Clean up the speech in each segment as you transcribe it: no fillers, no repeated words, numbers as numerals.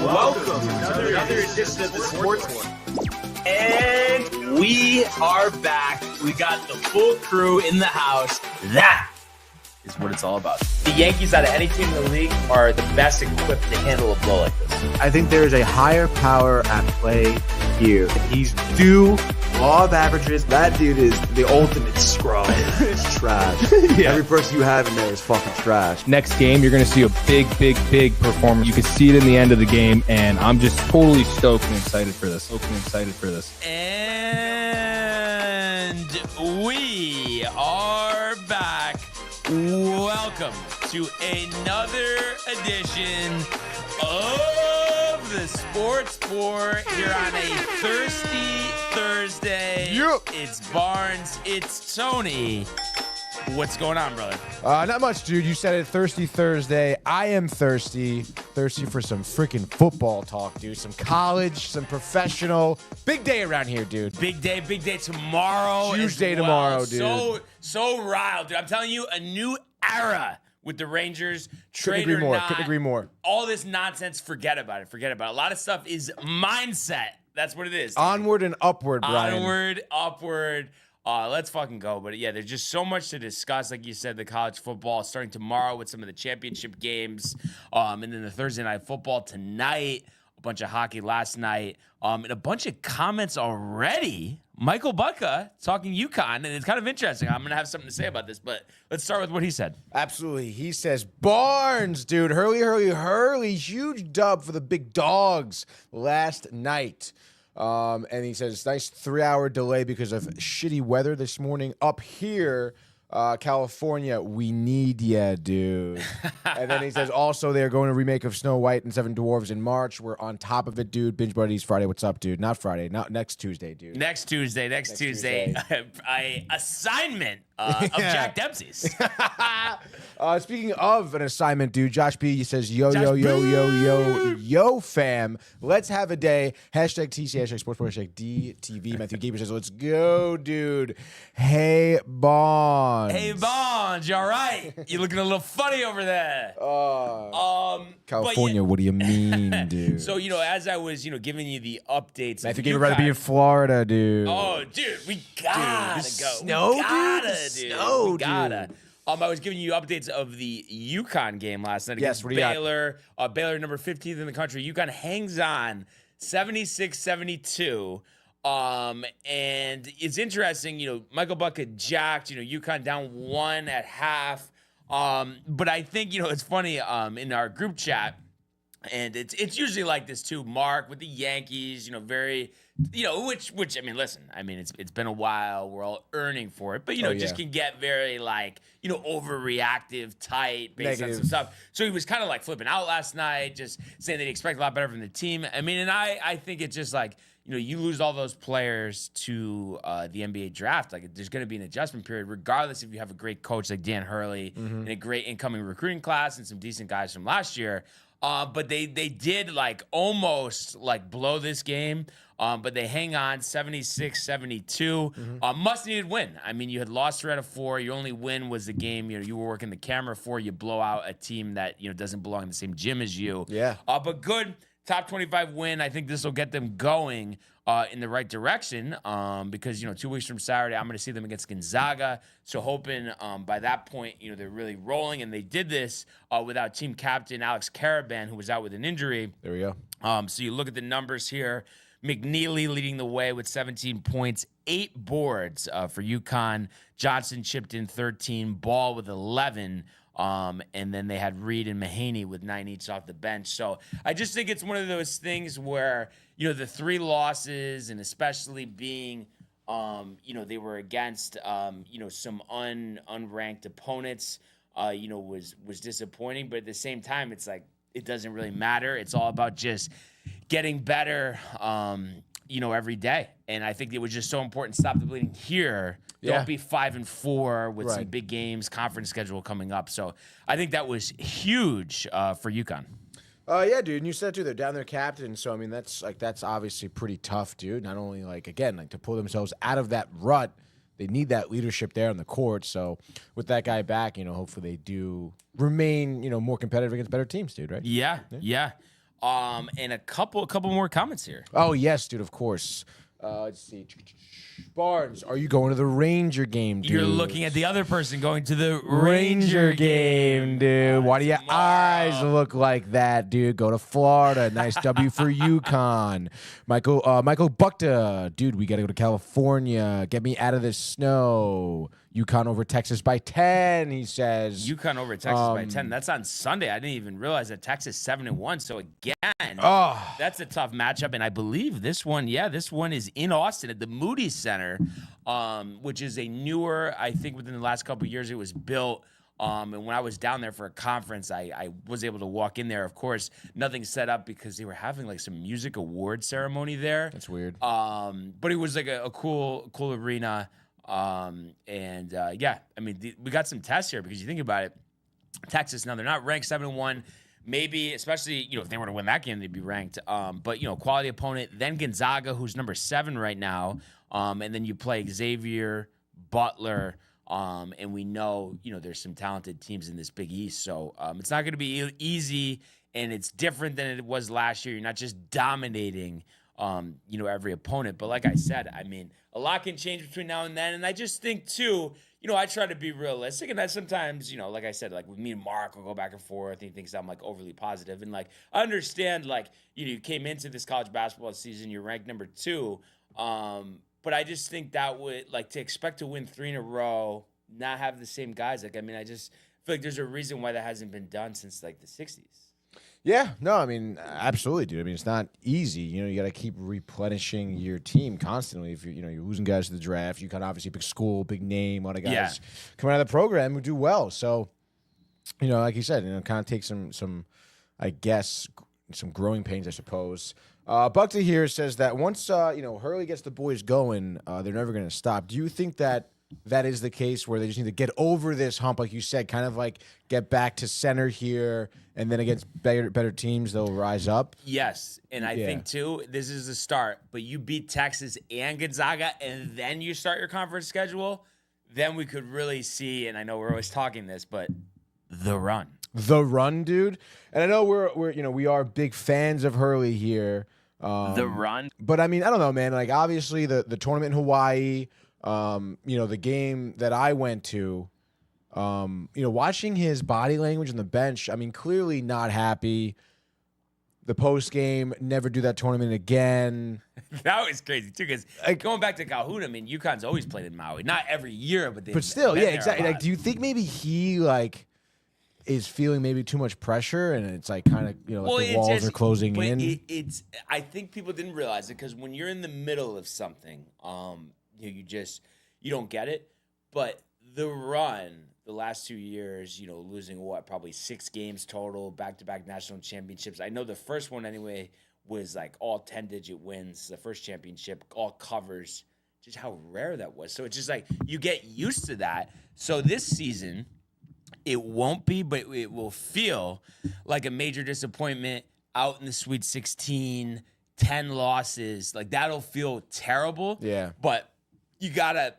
Welcome to another edition of the Sports One. And we are back. We got the full crew in the house. That is what it's all about. The Yankees, out of any team in the league, are the best equipped to handle a blow like this. I think there is a higher power at play here. He's due law of averages. That dude is the ultimate scrub. It's trash. Yeah. Every person you have in there is fucking trash. Next game, you're going to see a big performance. You can see it in the end of the game, and I'm just totally stoked and excited for this. And we are back. Welcome to another edition of the Sports Pour here on a thirsty Thursday. Yep. It's Barnes. It's Tony. What's going on, brother? Not much, dude. You said it, Thirsty Thursday. I am thirsty for some freaking football talk, dude. Some college, some professional. Big day around here, dude. Big day tomorrow. Huge day tomorrow, dude. So riled, dude. I'm telling you, a new era with the Rangers. Couldn't agree more. All this nonsense, forget about it. A lot of stuff is mindset. That's what it is. Onward and upward, Brian. Onward, upward. Let's fucking go. But yeah, there's just so much to discuss. Like you said, the college football starting tomorrow with some of the championship games. And then the Thursday night football tonight. A bunch of hockey last night. And a bunch of comments already. Michael Bucca talking UConn. And it's kind of interesting. I'm going to have something to say about this. But let's start with what he said. Absolutely. He says, Barnes, dude. Hurley. Huge dub for the big dogs last night. And he says, nice 3-hour delay because of shitty weather this morning up here, California. We need ya, dude. And then he says, also, they're going to remake of Snow White and Seven Dwarves in March. We're on top of it, dude. Binge Buddies Friday. What's up, dude? Not Friday. Not next Tuesday, dude. Next Tuesday. Assignment of Jack Dempsey's. Speaking of an assignment, dude, Josh P. says, yo, fam. Let's have a day. Hashtag TC, hashtag sports, hashtag DTV. Matthew Gaber says, let's go, dude. Hey, Bonds. Hey, Bonds, you all right? You looking a little funny over there. California, what do you mean, dude? So, as I was, giving you the updates. Matthew Gaber rather be in Florida, dude. Oh, dude, we gotta go. Snow, we gotta, dude? Snow, we gotta. I was giving you updates of the UConn game last night against Baylor. Baylor, number 15th in the country. UConn hangs on 76-72. And it's interesting, Michael Bucca jacked, UConn down 1 at half. But I think, it's funny, in our group chat, and it's usually like this too, Mark, with the Yankees, very, which I mean, listen, it's been a while. We're all earning for it, but just can get very overreactive, tight, based on some stuff. So he was kind of like flipping out last night, just saying that he expected a lot better from the team. And I think it's just like, you lose all those players to the NBA draft. Like, there's going to be an adjustment period, regardless if you have a great coach like Dan Hurley and a great incoming recruiting class and some decent guys from last year. But they did almost blow this game. But they hang on 76-72. Must needed win. You had lost 3 out of 4. Your only win was the game you were working the camera for. You blow out a team that doesn't belong in the same gym as you. Yeah. But good top 25 win. I think this will get them going in the right direction. Because 2 weeks from Saturday, I'm going to see them against Gonzaga. So hoping by that point, they're really rolling. And they did this without team captain Alex Caravan, who was out with an injury. There we go. So you look at the numbers here. McNeely leading the way with 17 points, 8 boards for UConn. Johnson chipped in 13, Ball with 11. And then they had Reed and Mahaney with 9 each off the bench. So I just think it's one of those things where, the 3 losses, and especially being, they were against, some unranked opponents, was disappointing. But at the same time, it's like, it doesn't really matter. It's all about just getting better, every day. And I think it was just so important to stop the bleeding here. Yeah. Don't be 5-4 with some big games, conference schedule coming up. So I think that was huge for UConn. Yeah, dude. And you said too, they're down their captain. So that's obviously pretty tough, dude. Not only to pull themselves out of that rut, they need that leadership there on the court. So with that guy back, hopefully they do remain, more competitive against better teams, dude. Right? Yeah. And a couple more comments here. Oh, yes, dude, of course. Let's see. Barnes, are you going to the Ranger game, dude? You're looking at the other person going to the Ranger game, dude. Why do your eyes look like that, dude? Go to Florida. Nice W for UConn. Michael Buckta, dude, we got to go to California. Get me out of this snow. UConn over Texas by 10, he says. UConn over Texas by 10. That's on Sunday. I didn't even realize that Texas 7-1. So again, that's a tough matchup. And I believe this one is in Austin at the Moody Center, which is a newer, I think within the last couple of years it was built. And when I was down there for a conference, I was able to walk in there. Of course, nothing set up because they were having like some music award ceremony there. That's weird. But it was like a cool arena. I mean, we got some tests here because you think about it. Texas, now they're not ranked 7-1. Maybe, especially, if they were to win that game, they'd be ranked. But quality opponent. Then Gonzaga, who's number 7 right now. And then you play Xavier, Butler. And we know, there's some talented teams in this Big East. So it's not going to be easy, and it's different than it was last year. You're not just dominating every opponent. But like I said, I mean, a lot can change between now and then. And I just think, too, I try to be realistic. And that sometimes, like I said, like with me and Mark, we'll go back and forth. He thinks I'm like overly positive. And like, I understand, like, you came into this college basketball season, you're ranked number 2. But I just think that would, like, to expect to win 3 in a row, not have the same guys. Like, I mean, I just feel like there's a reason why that hasn't been done since like the 60s. Yeah, no, I mean, absolutely, dude. I mean, it's not easy. You got to keep replenishing your team constantly. If you're losing guys to the draft, you got obviously big school, big name, a lot of guys coming out of the program who do well. So, like you said, kind of take some, I guess, some growing pains, I suppose. Buckta here says that once Hurley gets the boys going, they're never going to stop. Do you think that is the case where they just need to get over this hump, like you said, kind of like get back to center here, and then against better teams, they'll rise up? Yes, and I think, too, this is the start. But you beat Texas and Gonzaga, and then you start your conference schedule, then we could really see, and I know we're always talking this, but the run. The run, dude. And I know we are big fans of Hurley here. The run. But, I mean, I don't know, man. Like, obviously, the tournament in Hawaii, the game that I went to, watching his body language on the bench, I mean, clearly not happy. The post game, never do that tournament again. That was crazy, too, because going back to Calhoun, I mean, UConn's always played in Maui. Not every year, but still, yeah, exactly. Like, do you think maybe he, like, is feeling maybe too much pressure, and it's like kind of the walls are closing in? I think people didn't realize it because when you're in the middle of something, you don't get it. But the run, the last 2 years, losing probably 6 games total, back-to-back national championships. I know the first one anyway was like all 10-digit wins. The first championship, all covers. Just how rare that was. So it's just like you get used to that. So this season, it won't be, but it will feel like a major disappointment out in the Sweet 16, 10 losses. Like, that'll feel terrible. Yeah. But you gotta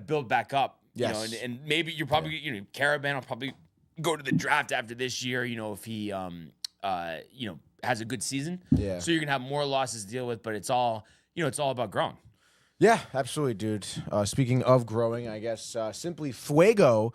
build back up. Yes. And maybe you're probably, Caravan will probably go to the draft after this year, if he, has a good season. Yeah. So you're going to have more losses to deal with, but it's all about growing. Yeah, absolutely, dude. Speaking of growing, I guess Simply Fuego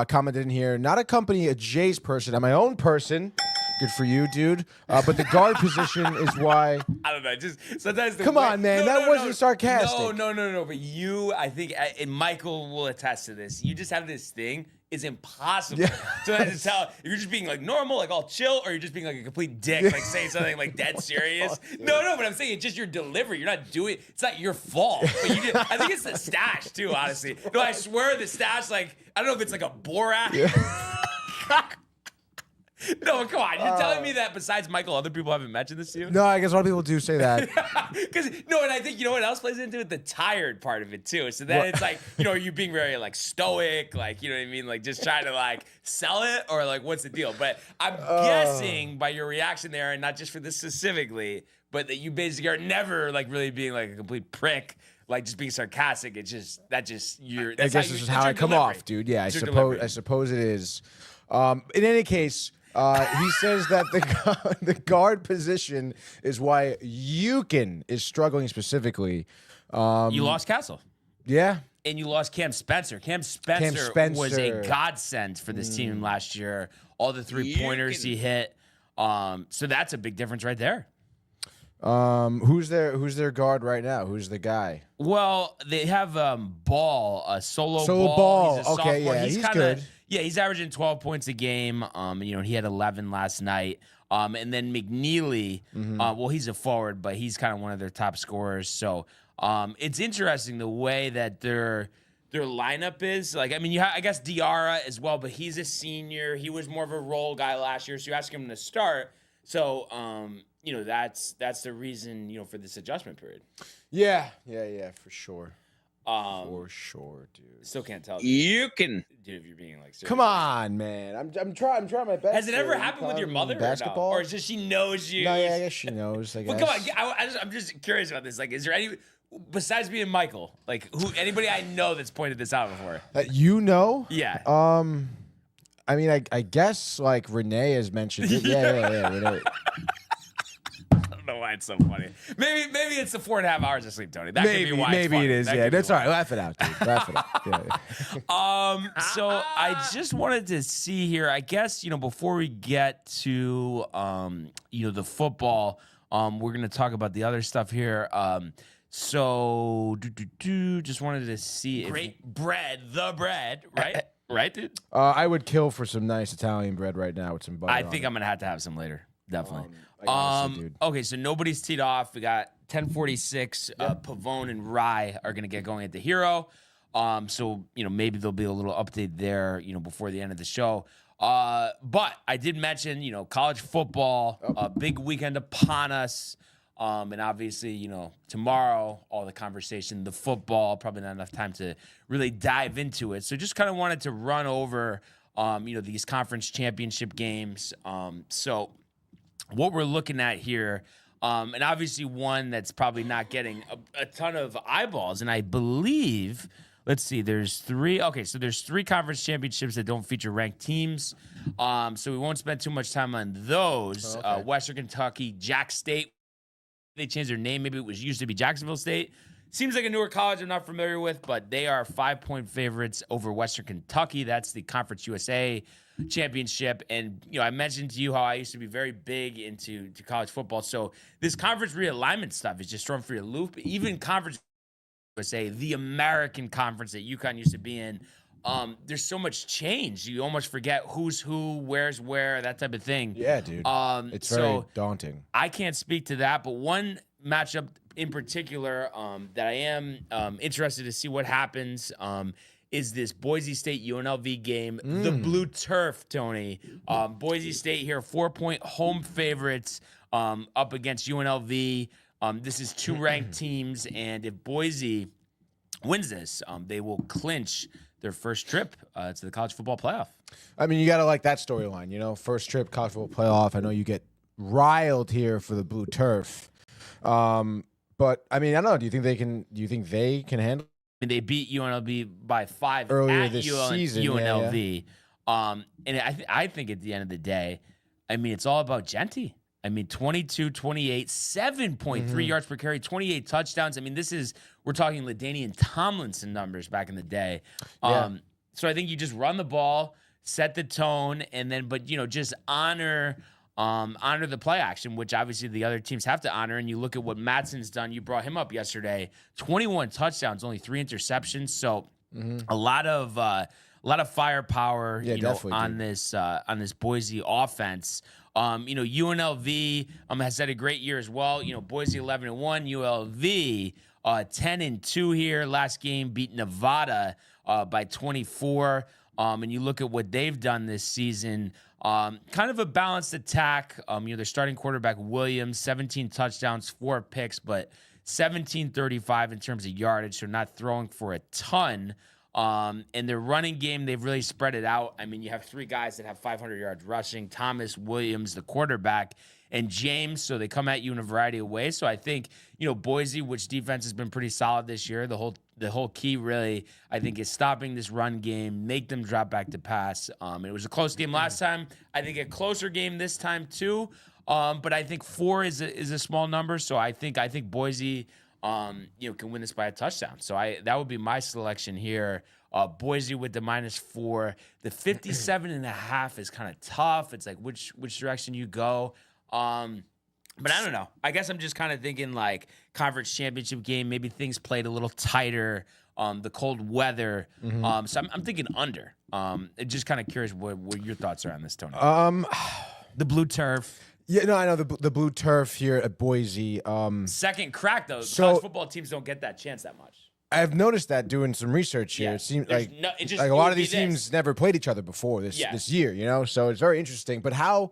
commented in here, not a company, a Jay's person. I'm my own person. Good for you, dude. But the guard position is why. I don't know. Just sometimes. Come on, man. That wasn't sarcastic. No. But you, I think, and Michael will attest to this. You just have this thing. It's impossible to tell if you're just being like normal, like all chill, or you're just being like a complete dick, like saying something like dead serious. No. But I'm saying it's just your delivery. You're not doing. It's not your fault. But I think it's the stash too. Honestly, no. I swear the stash. Like I don't know if it's like a Borat. Yeah. No, come on. You're telling me that besides Michael, other people haven't mentioned this to you? No, I guess a lot of people do say that. And I think, what else plays into it? The tired part of it, too. So then it's like, are you being very, like, stoic? Like, you know what I mean? Like, just trying to, like, sell it? Or, like, what's the deal? But I'm guessing by your reaction there, and not just for this specifically, but that you basically are never, like, really being, like, a complete prick. Like, just being sarcastic. It's just, I guess this is how I come off, dude. Yeah, I suppose it is. In any case, He says that the guard position is why Yukon is struggling specifically. You lost Castle. Yeah. And you lost Cam Spencer. Cam Spencer was a godsend for this team last year. All the 3-pointers he hit. So that's a big difference right there. Who's their guard right now? Who's the guy? Well, they have Ball, Solo Ball. He's a Okay, sophomore. yeah, he's kinda, good. Yeah, he's averaging 12 points a game. He had 11 last night. And then McNeely, well, he's a forward, but he's kind of one of their top scorers. So it's interesting the way that their lineup is. Like, I mean, I guess Diarra as well, but he's a senior. He was more of a role guy last year, so you ask him to start. So, that's the reason, for this adjustment period. Yeah, for sure. For sure, dude. Still can't tell. You can, dude, if you're being like serious. Come on, man. I'm trying my best. Has it ever happened with your mother? Basketball, or just she knows you? No, yeah, I guess she knows. I guess. Well, come on. I'm just curious about this. Like, is there any besides being Michael, like anybody I know that's pointed this out before? You know? Yeah. I mean, I guess like Renee has mentioned it. Yeah, Renee. I don't know why it's so funny. Maybe it's the 4.5 hours of sleep, Tony. That could be why it's funny. It is. That Yeah, could be that's why. all right. Laugh it out, dude. Laugh it out. Yeah. So I just wanted to see here. I guess before we get to the football, we're gonna talk about the other stuff here. So just wanted to see the bread, right? Right, dude. I would kill for some nice Italian bread right now with some butter. I think I'm gonna have some later. Definitely. I gotta say, dude. Okay, so nobody's teed off. We got 10:46. Pavone and Rye are gonna get going at the Hero. So maybe there'll be a little update there, before the end of the show. But I did mention, college football, a big weekend upon us. And obviously, tomorrow, all the conversation, the football, probably not enough time to really dive into it. So just kind of wanted to run over, these conference championship games. So what we're looking at here, and obviously one that's probably not getting a ton of eyeballs. And I believe, let's see, there's three conference championships that don't feature ranked teams. So we won't spend too much time on those. Okay. Western Kentucky, Jack State. They changed their name. Maybe used to be Jacksonville State. Seems like a newer college I'm not familiar with, but they are 5-point favorites over Western Kentucky. That's the Conference USA championship. And, I mentioned to you how I used to be very big into college football. So this conference realignment stuff is just thrown for your loop. Even Conference USA, the American conference that UConn used to be in, there's so much change. You almost forget who's who, where's where, that type of thing. Yeah, dude. It's very daunting. I can't speak to that, but one matchup in particular that I am interested to see what happens is this Boise State UNLV game, the blue turf, Tony. Boise State here, 4-point home favorites up against UNLV. This is two ranked teams, and if Boise wins this, they will clinch their first trip to the college football playoff. I mean, you gotta like that storyline, first trip college football playoff. I know you get riled here for the blue turf, but I mean, I don't know. Do you think they can handle? And they beat UNLV by 5 earlier at this season. UNLV. And I think at the end of the day, I mean, it's all about Genty. I mean, 22, 28, 7.3 yards per carry, 28 touchdowns. I mean, we're talking LaDainian Tomlinson numbers back in the day. So I think you just run the ball, set the tone, and then, just honor the play action, which obviously the other teams have to honor. And you look at what Matson's done. You brought him up yesterday, 21 touchdowns, only 3 interceptions. So a lot of firepower, on this Boise offense. UNLV has had a great year as well. Boise 11-1, ULV 10-2 here. Last game beat Nevada by 24. And you look at what they've done this season, kind of a balanced attack. Their starting quarterback Williams, 17 touchdowns, 4 picks, but 1735 in terms of yardage, so not throwing for a ton. And their running game, they've really spread it out. I mean, you have 3 guys that have 500 yards rushing: Thomas, Williams, the quarterback, and James. So they come at you in a variety of ways. So I think, Boise, which defense has been pretty solid this year, the whole the whole key really, I think, is stopping this run game, make them drop back to pass. It was a close game last time. I think a closer game this time too. But I think 4 is a small number, so I think Boise, can win this by a touchdown. So that would be my selection here. Boise with the -4. The 57.5 is kind of tough. It's like which direction you go. But I don't know. I guess I'm just kind of thinking like conference championship game. Maybe things played a little tighter. The cold weather. So I'm thinking under. Just kind of curious what your thoughts are on this, Tony. The blue turf. Yeah, no, I know the blue turf here at Boise. Second crack though. College football teams don't get that chance that much. I've noticed that doing some research here. Yeah. It seems There's like a lot of these teams never played each other before this year, you know? So it's very interesting. But how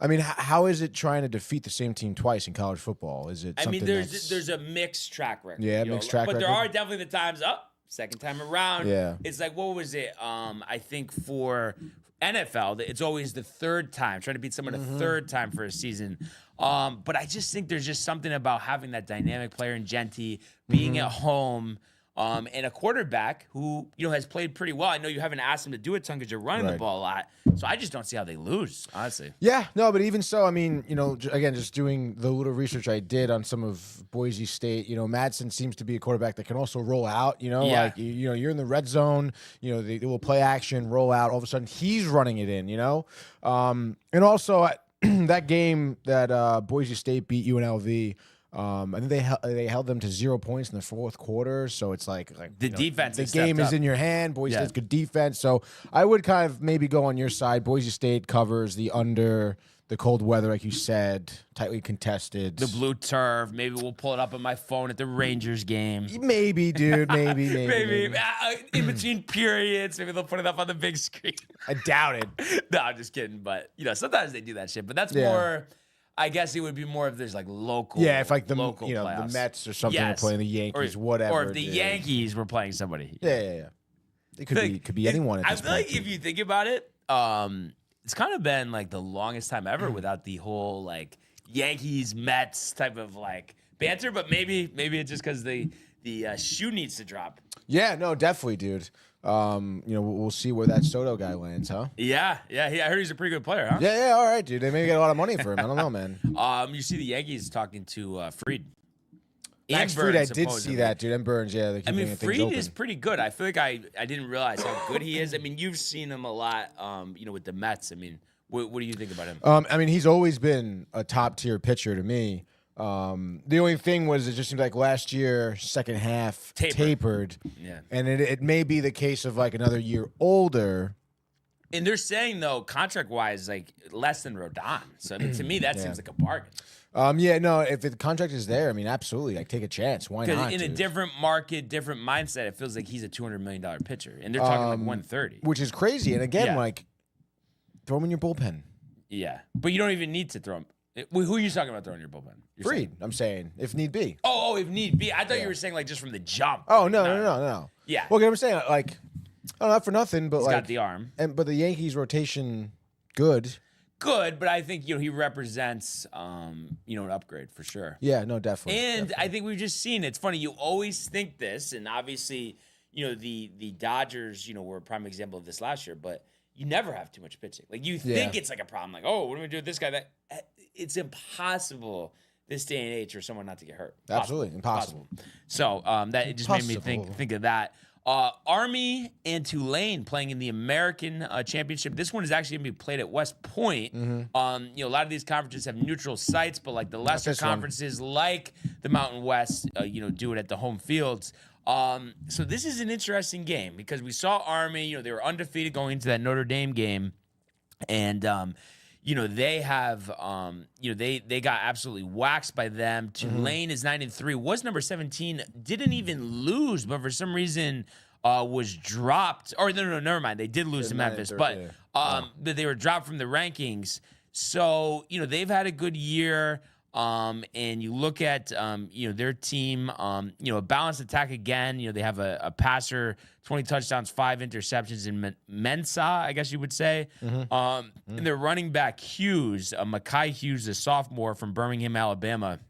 is it trying to defeat the same team twice in college football? Is it something there's a mixed track record. Yeah, mixed track record. But there are definitely the times second time around. Yeah. It's like, what was it? I think for NFL, it's always the third time, trying to beat someone a third time for a season. But I just think there's just something about having that dynamic player in Genty, being at home, and a quarterback who has played pretty well. I know you haven't asked him to do a ton because you're running the ball a lot. So I just don't see how they lose, honestly. Yeah, no, but even so, I mean, again, just doing the little research I did on some of Boise State, Madsen seems to be a quarterback that can also roll out, like, you're in the red zone, they will play action, roll out. All of a sudden, he's running it in, and also that game that Boise State beat UNLV. I think they held them to 0 points in the fourth quarter, so it's like the defense. The game is in your hand. Boise State's good defense, so I would kind of maybe go on your side. Boise State covers the under. The cold weather, like you said, tightly contested. The blue turf. Maybe we'll pull it up on my phone at the Rangers game. Maybe, dude. Maybe. In between periods, maybe they'll put it up on the big screen. I doubt it. No, I'm just kidding. But sometimes they do that shit. But that's more. I guess it would be more if there's like local. Yeah, if like the playoffs. the Mets or something are playing the Yankees, whatever. Or if the Yankees were playing somebody. Yeah. It could be anyone. At this I feel like if you think about it, it's kind of been like the longest time ever without the whole like Yankees Mets type of like banter. But maybe it's just because the shoe needs to drop. Yeah, no, definitely, dude. We'll see where that Soto guy lands, huh? Yeah. I heard he's a pretty good player, huh? Yeah, all right, dude. They may get a lot of money for him. I don't know, man. You see the Yankees talking to Fried. Max Fried, I did see that, dude. And Burns, yeah. Fried is pretty good. I feel like I didn't realize how good he is. I mean, you've seen him a lot, with the Mets. I mean, what do you think about him? He's always been a top-tier pitcher to me. The only thing was it just seemed like last year, second half, tapered. Yeah. And it may be the case of like another year older. And they're saying, though, contract-wise, like less than Rodon. So, I mean, to me, that seems like a bargain. If the contract is there, I mean, absolutely. Like, take a chance. Why not? In a different market, different mindset, it feels like he's a $200 million pitcher. And they're talking like 130. Which is crazy. And again, like, throw him in your bullpen. Yeah. But you don't even need to throw him. Who are you talking about throwing your bullpen? Fried, I'm saying, if need be. Oh, if need be. I thought you were saying, like, just from the jump. Oh, no. Yeah. Well, I'm saying, like, I don't know, not for nothing, but he's like. Got the arm. But the Yankees rotation, good. Good, but I think, he represents, an upgrade for sure. Yeah, no, definitely. And I think we've just seen, it's funny, you always think this, and obviously, the Dodgers, were a prime example of this last year, but you never have too much pitching. Like, you think it's like a problem. Like, oh, what do we do with this guy? That it's impossible this day and age for someone not to get hurt. Absolutely. Impossible. So that it just made me think of that. Army and Tulane playing in the American Championship. This one is actually going to be played at West Point. A lot of these conferences have neutral sites, but like the lesser conferences, like the Mountain West, do it at the home fields. So this is an interesting game because we saw Army, they were undefeated going into that Notre Dame game. And, they have, they got absolutely waxed by them. Tulane is 9-3, was number 17, didn't even lose, but for some reason was dropped. Or no, never mind. They did lose to Memphis, but they were dropped from the rankings. So, they've had a good year. And you look at, their team, a balanced attack again. They have a passer, 20 touchdowns, 5 interceptions in Mensa, I guess you would say. And their running back, Hughes, Mekhi Hughes, a sophomore from Birmingham, Alabama,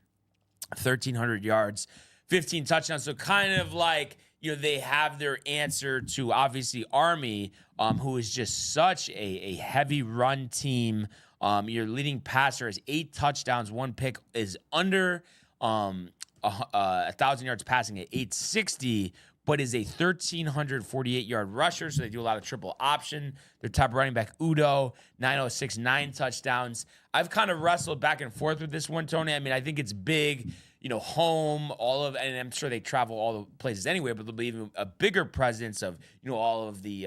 1,300 yards, 15 touchdowns. So kind of like, they have their answer to obviously Army, who is just such a heavy run team. Your leading passer has 8 touchdowns, 1 pick, is under 1,000 yards passing at 860, but is a 1,348-yard rusher, so they do a lot of triple option. Their top running back, Udo, 906, 9 touchdowns. I've kind of wrestled back and forth with this one, Tony. I mean, I think it's big, home, and I'm sure they travel all the places anyway, but there'll be even a bigger presence of, all of the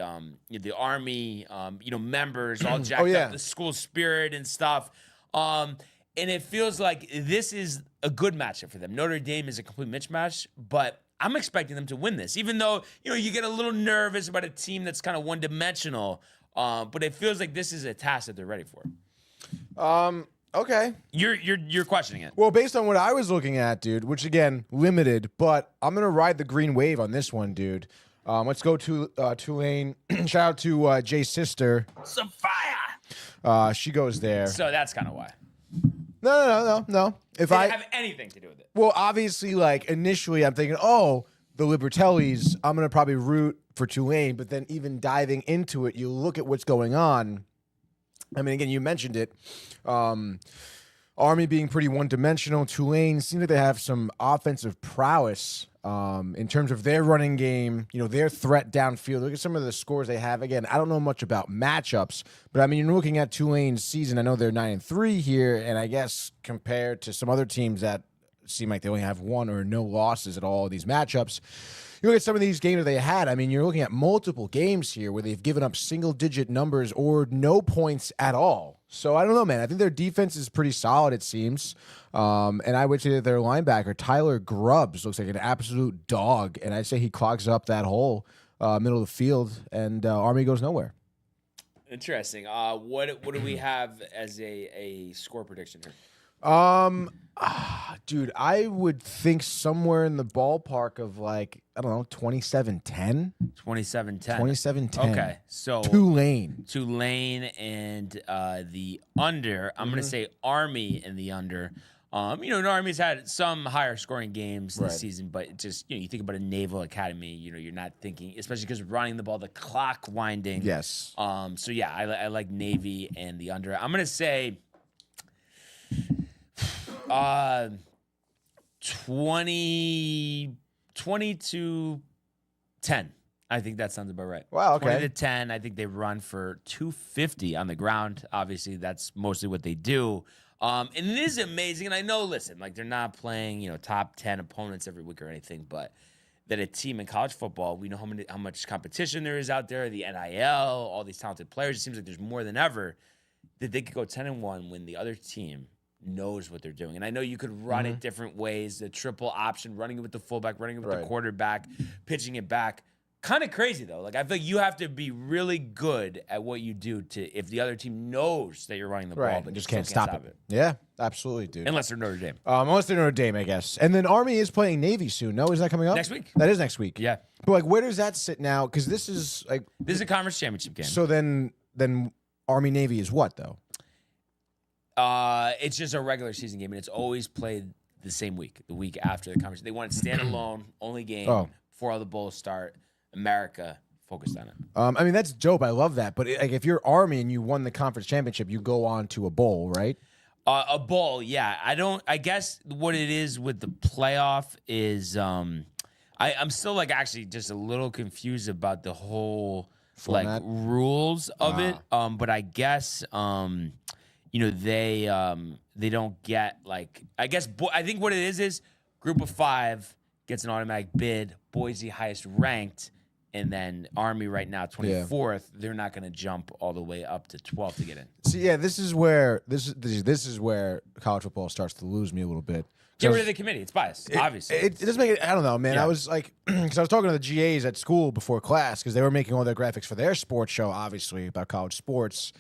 Army, members all jacked up, the school spirit and stuff. And it feels like this is a good matchup for them. Notre Dame is a complete mismatch, but I'm expecting them to win this, even though, you get a little nervous about a team that's kind of one-dimensional, but it feels like this is a task that they're ready for. Okay. You're questioning it. Well, based on what I was looking at, dude, which again, limited, but I'm going to ride the green wave on this one, dude. Let's go to Tulane. Shout out to Jay's sister. Some fire. She goes there. So that's kind of why. No. If I have anything to do with it. Well, obviously, like initially, I'm thinking, oh, the Libertellis. I'm gonna probably root for Tulane, but then even diving into it, you look at what's going on. I mean, again, you mentioned it. Army being pretty one-dimensional. Tulane seems like they have some offensive prowess in terms of their running game, their threat downfield. Look at some of the scores they have. Again, I don't know much about matchups, but I mean, you're looking at Tulane's season. I know they're 9-3 here, and I guess compared to some other teams that seem like they only have 1 or no losses at all these matchups, you look at some of these games that they had. I mean, you're looking at multiple games here where they've given up single-digit numbers or no points at all. So I don't know, man. I think their defense is pretty solid, it seems. And I would say that their linebacker, Tyler Grubbs, looks like an absolute dog. And I'd say he clogs up that whole middle of the field, and Army goes nowhere. Interesting. What do we have as a score prediction here? Dude, I would think somewhere in the ballpark of like, I don't know, 27-10? 27-10. 27-10. Okay, so Tulane and the under. I'm going to say Army and the under. Army's had some higher scoring games this season, but just, you think about a Naval Academy, you're not thinking, especially because running the ball, the clock winding. Yes. So yeah, I like Navy and the under. I'm going to say 20-10. I think that sounds about right. Wow, okay. 20-10. I think they run for 250 on the ground. Obviously, that's mostly what they do. And it is amazing. And I know, listen, like they're not playing, top 10 opponents every week or anything, but that a team in college football, we know how much competition there is out there, the NIL, all these talented players. It seems like there's more than ever that they could go 10-1 when the other team knows what they're doing. And I know you could run it different ways, the triple option, running it with the fullback, running it with the quarterback, pitching it back. Kind of crazy, though. Like, I feel like you have to be really good at what you do if the other team knows that you're running the ball, but just can't stop it. Yeah, absolutely, dude. Unless they're Notre Dame. Unless they're Notre Dame, I guess. And then Army is playing Navy soon. No, is that coming up? Next week. That is next week. Yeah. But, like, where does that sit now? Because this is, like... This is a conference championship game. So then Army-Navy is what, though? It's just a regular season game, and it's always played the same week, the week after the conference. They want it standalone, only game before all the bowls start. America focused on it. I mean, that's dope. I love that. But like, if you're Army and you won the conference championship, you go on to a bowl, right? A bowl, yeah. I guess what it is with the playoff is I'm still like actually just a little confused about the whole format, like rules of it. But I guess they don't get like I think what it is group of 5 gets an automatic bid. Boise highest ranked. And then Army right now, 24th, they're not going to jump all the way up to 12th to get in. So yeah, this is where college football starts to lose me a little bit. Get rid of the committee. It's biased, obviously. It doesn't make it. I don't know, man. Yeah. I was like, because I was talking to the GAs at school before class because they were making all their graphics for their sports show, obviously about college sports,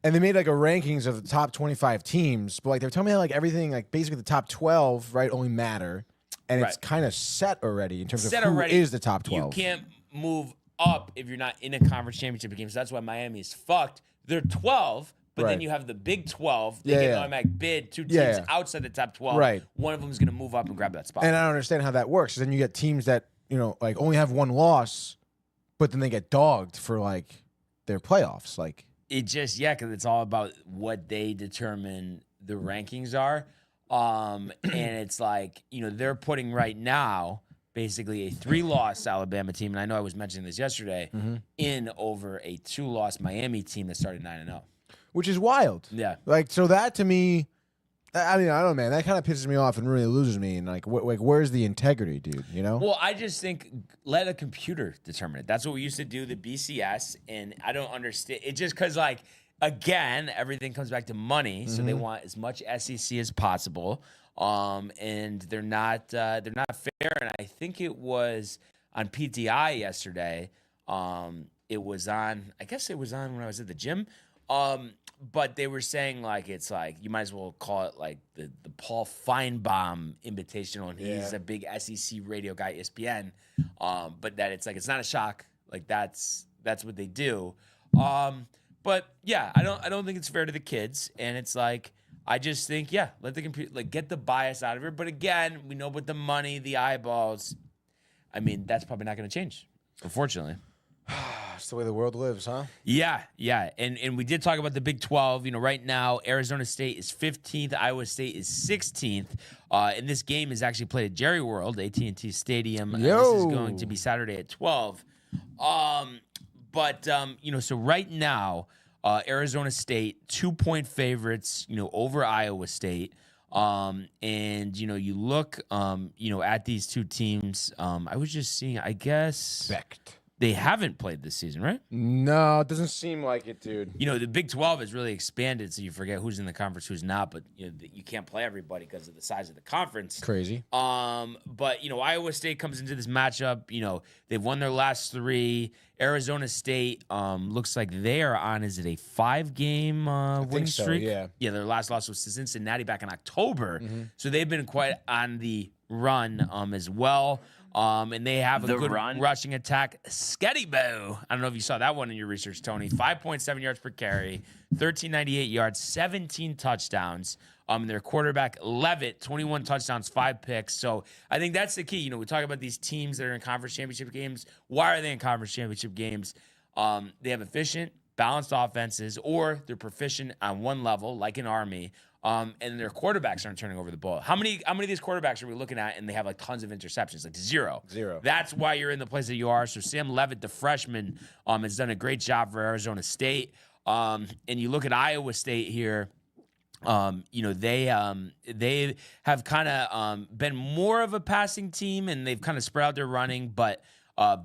and they made like a rankings of the top 25 teams. But like they were telling me how like everything, like basically the top 12, right, only matter, and it's kind of set already in terms of who is the top 12. You can't move up if you're not in a conference championship game. So that's why Miami is fucked. They're 12, But then Right. you have the Big 12. They Yeah, get an yeah. automatic bid. Two teams Yeah. outside the top 12. Right. One of them is going to move up and grab that spot. And I don't understand how that works. 'Cause then you get teams that, like only have one loss, but then they get dogged for like their playoffs. Like, It just, because it's all about what they determine the rankings are. And it's like, they're putting right now basically a 3-loss Alabama team, and I know I was mentioning this yesterday, in over a 2-loss Miami team that started 9-0. which is wild. Yeah. Like, so that to me, I mean, I don't know, man. That kind of pisses me off and really loses me. And like, where's the integrity, dude? Well, I just think let a computer determine it. That's what we used to do, the BCS, and I don't understand. It just because, like, again, everything comes back to money, so they want as much SEC as possible, and they're not fair. And I think it was on PTI yesterday. It was on. I guess it was on when I was at the gym. But they were saying, like, it's like you might as well call it like the Paul Feinbaum Invitational, and he's a big SEC radio guy, ESPN. But that it's like it's not a shock. Like that's what they do. But yeah, I don't think it's fair to the kids, and it's like I just think let the computer get the bias out of it. But again, we know with the money, the eyeballs. I mean, that's probably not going to change, unfortunately. That's the way the world lives, huh? Yeah. And we did talk about the Big 12. Right now, Arizona State is 15th. Iowa State is 16th. And this game is actually played at Jerry World, AT&T Stadium. This is going to be Saturday at 12. So right now, Arizona State, 2-point favorites, over Iowa State. And you look, at these two teams. I was just seeing, I guess. Becked. They haven't played this season, right? No, it doesn't seem like it, dude. The Big 12 has really expanded, so you forget who's in the conference, who's not. But you can't play everybody because of the size of the conference. Crazy. But Iowa State comes into this matchup. They've won their last 3. Arizona State looks like they are on. Is it a 5-game win streak? Yeah. Yeah. Their last loss was to Cincinnati back in October, so they've been quite on the run as well. And they have a good rushing attack. Sketty-Bo. I don't know if you saw that one in your research, Tony. 5.7 yards per carry, 1398 yards, 17 touchdowns. Their quarterback, Levitt, 21 touchdowns, 5 picks. So I think that's the key. We talk about these teams that are in conference championship games. Why are they in conference championship games? They have efficient, balanced offenses, or they're proficient on one level, like an Army. And their quarterbacks aren't turning over the ball. How many of these quarterbacks are we looking at and they have like tons of interceptions? Like 0. That's why you're in the place that you are. So Sam Levitt, the freshman, has done a great job for Arizona State. And you look at Iowa State here. They have kind of been more of a passing team, and they've kind of spread out their running, but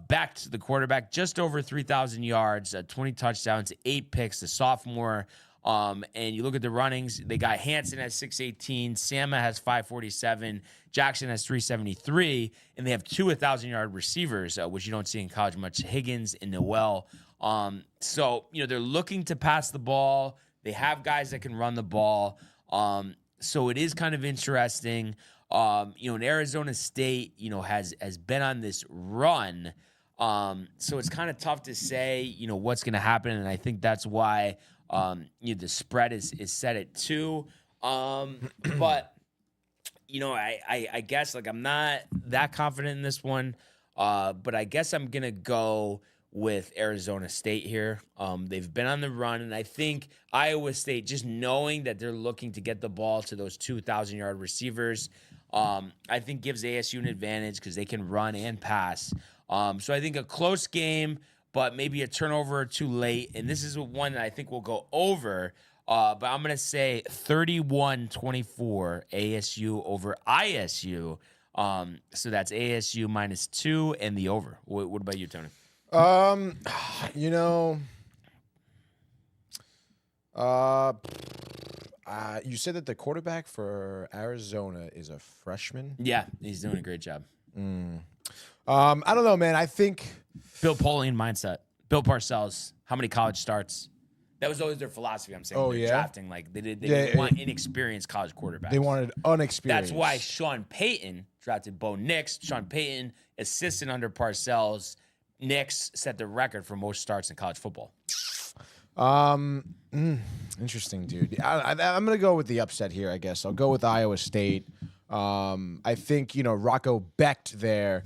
backed the quarterback just over 3,000 yards, 20 touchdowns, 8 picks, the sophomore. And you look at the runnings, they got Hansen at 618, Sama has 547, Jackson has 373, and they have 2 1,000-yard receivers, which you don't see in college much, Higgins and Noel. So they're looking to pass the ball. They have guys that can run the ball. So it is kind of interesting. And Arizona State, has been on this run. So it's kind of tough to say, what's going to happen. And I think that's why the spread is set at 2. But, I guess I'm not that confident in this one. But I guess I'm going to go with Arizona State here. They've been on the run, and I think Iowa State, just knowing that they're looking to get the ball to those 2,000-yard receivers, I think gives ASU an advantage because they can run and pass. So I think a close game, but maybe a turnover or 2 late. And this is one that I think will go over. But I'm going to say 31-24 ASU over ISU. So that's ASU -2 and the over. What about you, Tony? You said that the quarterback for Arizona is a freshman. Yeah, he's doing a great job. I don't know, man. I think Bill Polian mindset. Bill Parcells. How many college starts? That was always their philosophy. I'm saying. They're drafting like they didn't want inexperienced college quarterbacks. They wanted unexperienced. That's why Sean Payton drafted Bo Nix. Sean Payton, assistant under Parcells. Nix set the record for most starts in college football. Interesting, dude. I'm going to go with the upset here, I guess. I'll go with Iowa State. I think, Rocco Becht there.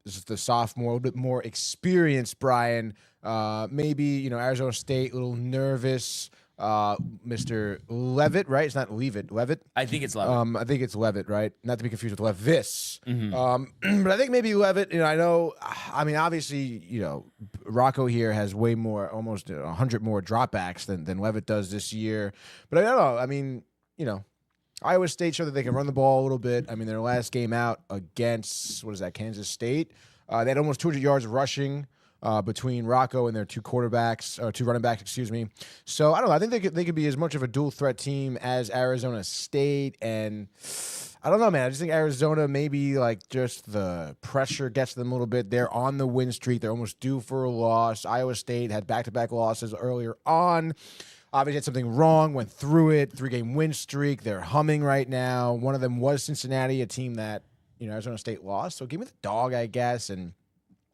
This is the sophomore, a little bit more experienced, Brian. Maybe, Arizona State, a little nervous. Mr. Levitt, right? It's not Leavitt. Levitt? I think it's Levitt. I think it's Levitt, right? Not to be confused with Levis. But I think maybe Levitt, obviously, Rocco here has way more, almost 100 more dropbacks than Levitt does this year. But I don't know. Iowa State showed that they can run the ball a little bit. Their last game out against, Kansas State? They had almost 200 yards rushing. Between Rocco and their two running backs, excuse me. So I don't know. I think they could be as much of a dual threat team as Arizona State, and I don't know, man. I just think Arizona maybe just the pressure gets them a little bit. They're on the win streak. They're almost due for a loss. Iowa State had back-to-back losses earlier on. Obviously had something wrong, went through it. 3-game win streak. They're humming right now. One of them was Cincinnati, a team that Arizona State lost. So give me the dog, I guess, and.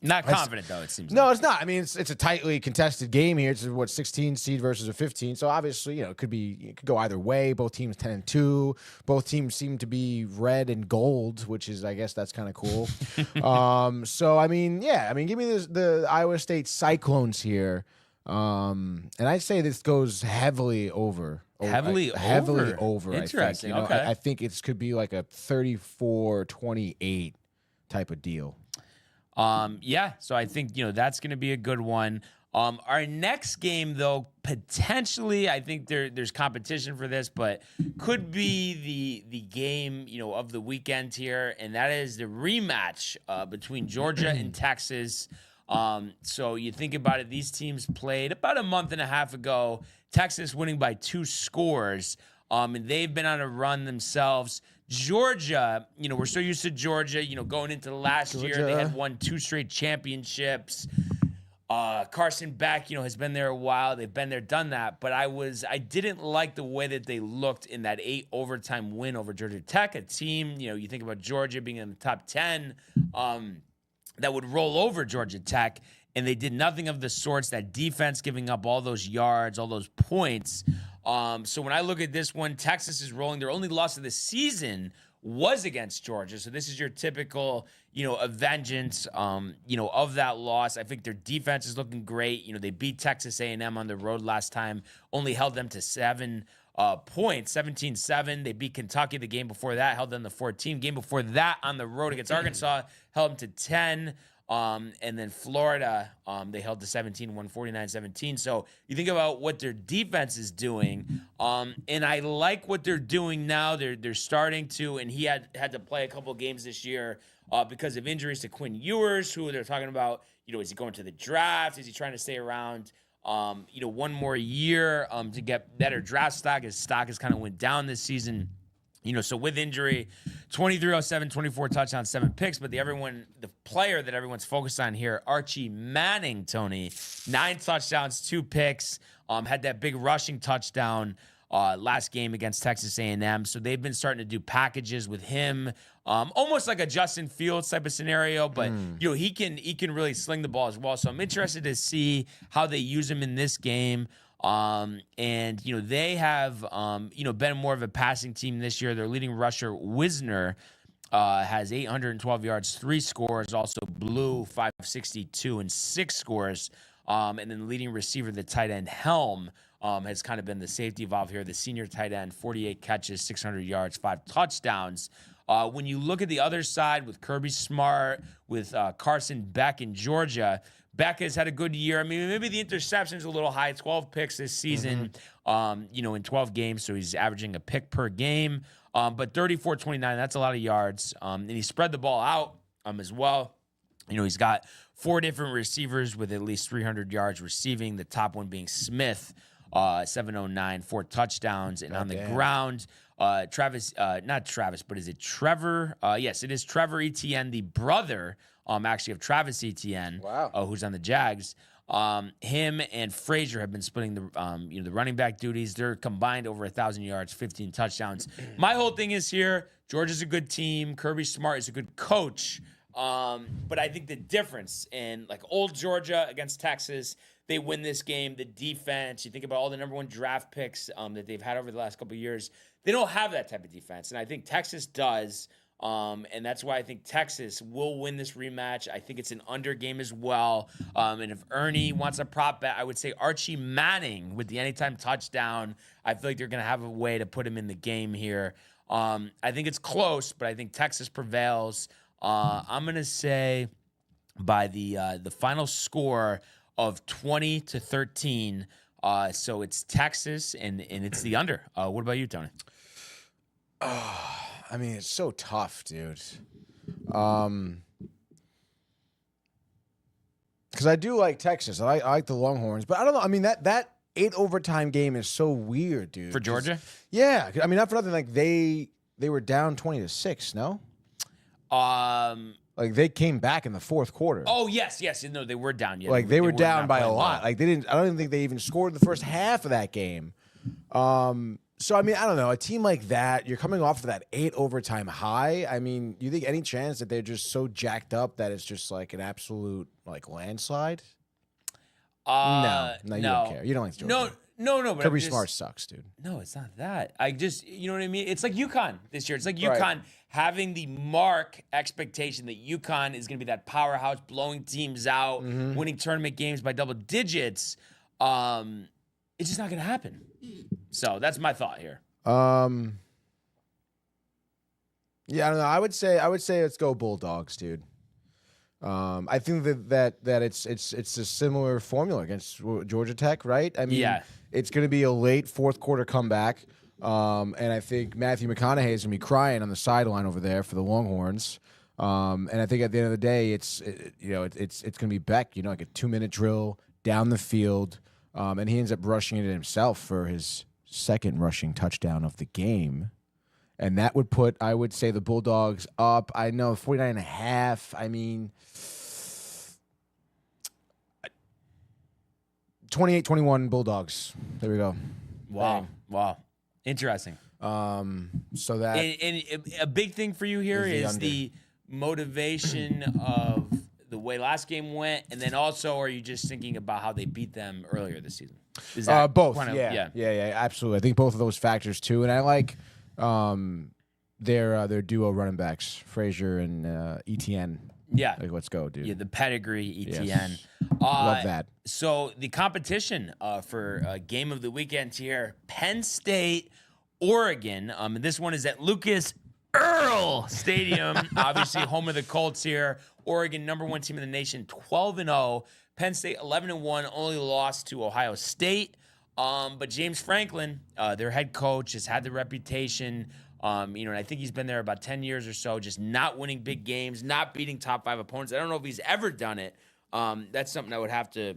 Not confident, though, it seems. No, it's not. It's a tightly contested game here. It's 16 seed versus a 15. So obviously, it could go either way. Both teams 10-2. Both teams seem to be red and gold, which is, I guess, that's kind of cool. Give me the Iowa State Cyclones here. And I'd say this goes heavily over. Heavily over. Interesting. I think. Okay. I think it could be like a 34-28 type of deal. So I think, that's going to be a good one. Our next game, though, potentially, I think there's competition for this, but could be the game, of the weekend here, and that is the rematch between Georgia and Texas. So you think about it, these teams played about a month and a half ago, Texas winning by 2 scores, and they've been on a run themselves. Georgia, we're so used to Georgia, going into the last year, they had won 2 straight championships. Carson Beck, has been there a while. They've been there, done that. But I didn't like the way that they looked in that 8 overtime win over Georgia Tech, a team, you think about Georgia being in the top 10, that would roll over Georgia Tech. And they did nothing of the sorts. That defense giving up all those yards, all those points. So when I look at this one, Texas is rolling. Their only loss of the season was against Georgia. So this is your typical, a vengeance, of that loss. I think their defense is looking great. They beat Texas A&M on the road last time, only held them to 7 points, 17-7. They beat Kentucky the game before that, held them to 14. Game before that on the road against Arkansas, held them to 10. And then Florida, they held to 17, won 49-17. So you think about what their defense is doing, and I like what they're doing now. They're starting to, and he had to play a couple of games this year because of injuries to Quinn Ewers, who they're talking about. Is he going to the draft? Is he trying to stay around? One more year to get better draft stock. His stock has kind of went down this season. So with injury, 2307, 24 touchdowns, 7 picks. But the player that everyone's focused on here, Archie Manning, Tony, 9 touchdowns, 2 picks. Had that big rushing touchdown last game against Texas A&M. So they've been starting to do packages with him, almost like a Justin Fields type of scenario. But he can really sling the ball as well. So I'm interested to see how they use him in this game. They have, been more of a passing team this year. Their leading rusher, Wisner, has 812 yards, 3 scores, also Blue, 562 and 6 scores. And then the leading receiver, the tight end, Helm, has kind of been the safety valve here. The senior tight end, 48 catches, 600 yards, 5 touchdowns. When you look at the other side with Kirby Smart, with Carson Beck in Georgia, Beck has had a good year. Maybe the interception's a little high, 12 picks this season, in 12 games, so he's averaging a pick per game. But 34-29, that's a lot of yards. And he spread the ball out as well. He's got 4 different receivers with at least 300 yards receiving, the top one being Smith, 709, 4 touchdowns. And on the ground, not Travis, but is it Trevor? Yes, it is Trevor Etienne, the brother actually of Travis Etienne, who's on the Jags. Him and Frazier have been splitting the running back duties. They're combined over 1,000 yards, 15 touchdowns. My whole thing is here, Georgia's a good team. Kirby Smart is a good coach. But I think the difference in old Georgia against Texas, they win this game. The defense, you think about all the number 1 draft picks that they've had over the last couple of years. They don't have that type of defense, and I think Texas does. And that's why I think Texas will win this rematch. I think it's an under game as well. And if Ernie wants a prop bet, I would say Archie Manning with the anytime touchdown. I feel like they're going to have a way to put him in the game here. I think it's close, but I think Texas prevails. I'm going to say by the final score of 20-13. So it's Texas, and it's the under. What about you, Tony? I mean, it's so tough, dude. Because I do like Texas. I like the Longhorns, but I don't know. I mean, that 8 overtime game is so weird, dude. For Georgia? Yeah. I mean, not for nothing. Like they were down 20-6. No. Like they came back in the fourth quarter. Oh yes. No, they were down. Yeah, like they were down not by a playing lot. well. Like they didn't. I don't even think they even scored the first half of that game. So, I mean, I don't know. A team like that, you're coming off of that 8 overtime high. I mean, you think any chance that they're just so jacked up that it's just like an absolute like landslide? No, you don't care. You don't like Georgia. No. But Kirby Smart sucks, dude. No, it's not that. I just, you know what I mean? It's like UConn this year. It's like UConn Right. having the mark expectation that UConn is going to be that powerhouse, blowing teams out, winning tournament games by double digits. It's just not going to happen. So that's my thought here. Yeah, I don't know. I would say let's go Bulldogs, dude. I think that it's a similar formula against Georgia Tech, right? I mean, Yeah. It's going to be a late fourth quarter comeback, and I think Matthew McConaughey is going to be crying on the sideline over there for the Longhorns. And I think at the end of the day, it's going to be Beck, like a 2-minute drill down the field, and he ends up rushing it himself for his second rushing touchdown of the game. And that would put, I would say, the Bulldogs up. I know 49.5. I mean, 28-21 Bulldogs. There we go. Wow. Interesting. So that And a big thing for you here Is the is under. the motivation of the way last game went, and then also, are you just thinking about how they beat them earlier this season? Is that both. kind of- Yeah, absolutely. I think both of those factors too, and I like their duo running backs, Frazier and ETN. Yeah. Like, let's go, dude. Yeah, the pedigree, ETN. Yes. Love that. So the competition for game of the weekend here, Penn State, Oregon. And this one is at Lucas Earl Stadium, obviously home of the Colts here. Oregon, number 1 team in the nation, 12-0. Penn State, 11-1, only lost to Ohio State. But James Franklin, their head coach, has had the reputation, and I think he's been there about 10 years or so, just not winning big games, not beating top 5 opponents. I don't know if he's ever done it. That's something I would have to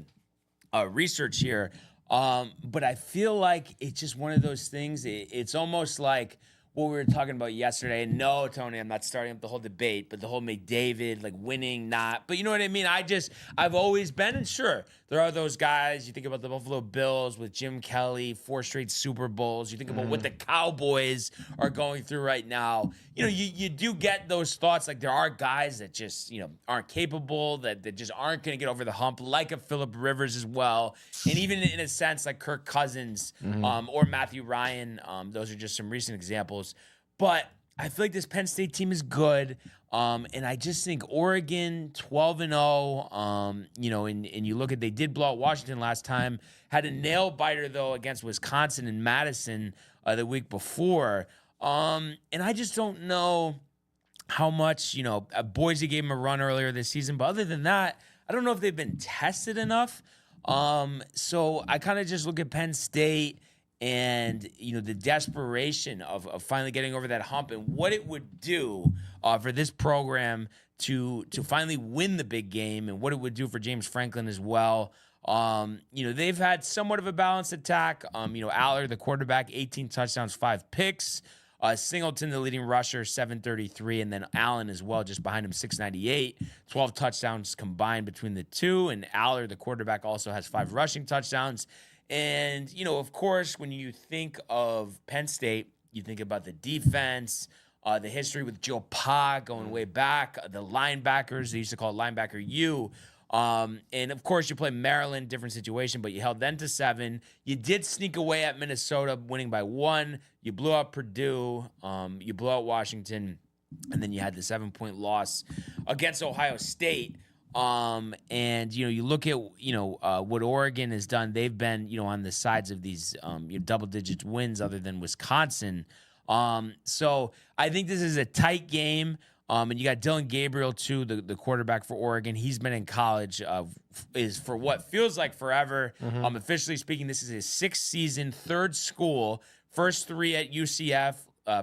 research here. But I feel like it's just one of those things. It's almost like what we were talking about yesterday. No, Tony, I'm not starting up the whole debate, but the whole McDavid, like winning, not. But you know what I mean? I've always been, and sure, there are those guys. You think about the Buffalo Bills with Jim Kelly, 4 straight Super Bowls. You think about what the Cowboys are going through right now. You do get those thoughts. Like there are guys that just, aren't capable, that just aren't going to get over the hump, like a Phillip Rivers as well. And even in a sense, like Kirk Cousins or Matthew Ryan. Those are just some recent examples. But I feel like this Penn State team is good. And I just think Oregon, 12-0, and you look at, they did blow out Washington last time, had a nail biter, though, against Wisconsin and Madison the week before. And I just don't know how much, Boise gave them a run earlier this season. But other than that, I don't know if they've been tested enough. So I kind of just look at Penn State and, the desperation of finally getting over that hump and what it would do for this program to finally win the big game and what it would do for James Franklin as well. They've had somewhat of a balanced attack. Aller, the quarterback, 18 touchdowns, 5 picks. Singleton, the leading rusher, 733, and then Allen as well, just behind him, 698. 12 touchdowns combined between the two, and Aller, the quarterback, also has 5 rushing touchdowns. And, of course, when you think of Penn State, you think about the defense, the history with Joe Pa going way back, the linebackers, they used to call it linebacker U. And of course, you play Maryland, different situation, but you held them to 7. You did sneak away at Minnesota, winning by 1. You blew out Purdue. You blew out Washington. And then you had the 7-point loss against Ohio State. And, you look at, what Oregon has done. They've been, on the sides of these double-digit wins other than Wisconsin. So I think this is a tight game. And you got Dylan Gabriel, too, the quarterback for Oregon. He's been in college is for what feels like forever. Officially speaking, this is his 6th season, 3rd school, first 3 at UCF.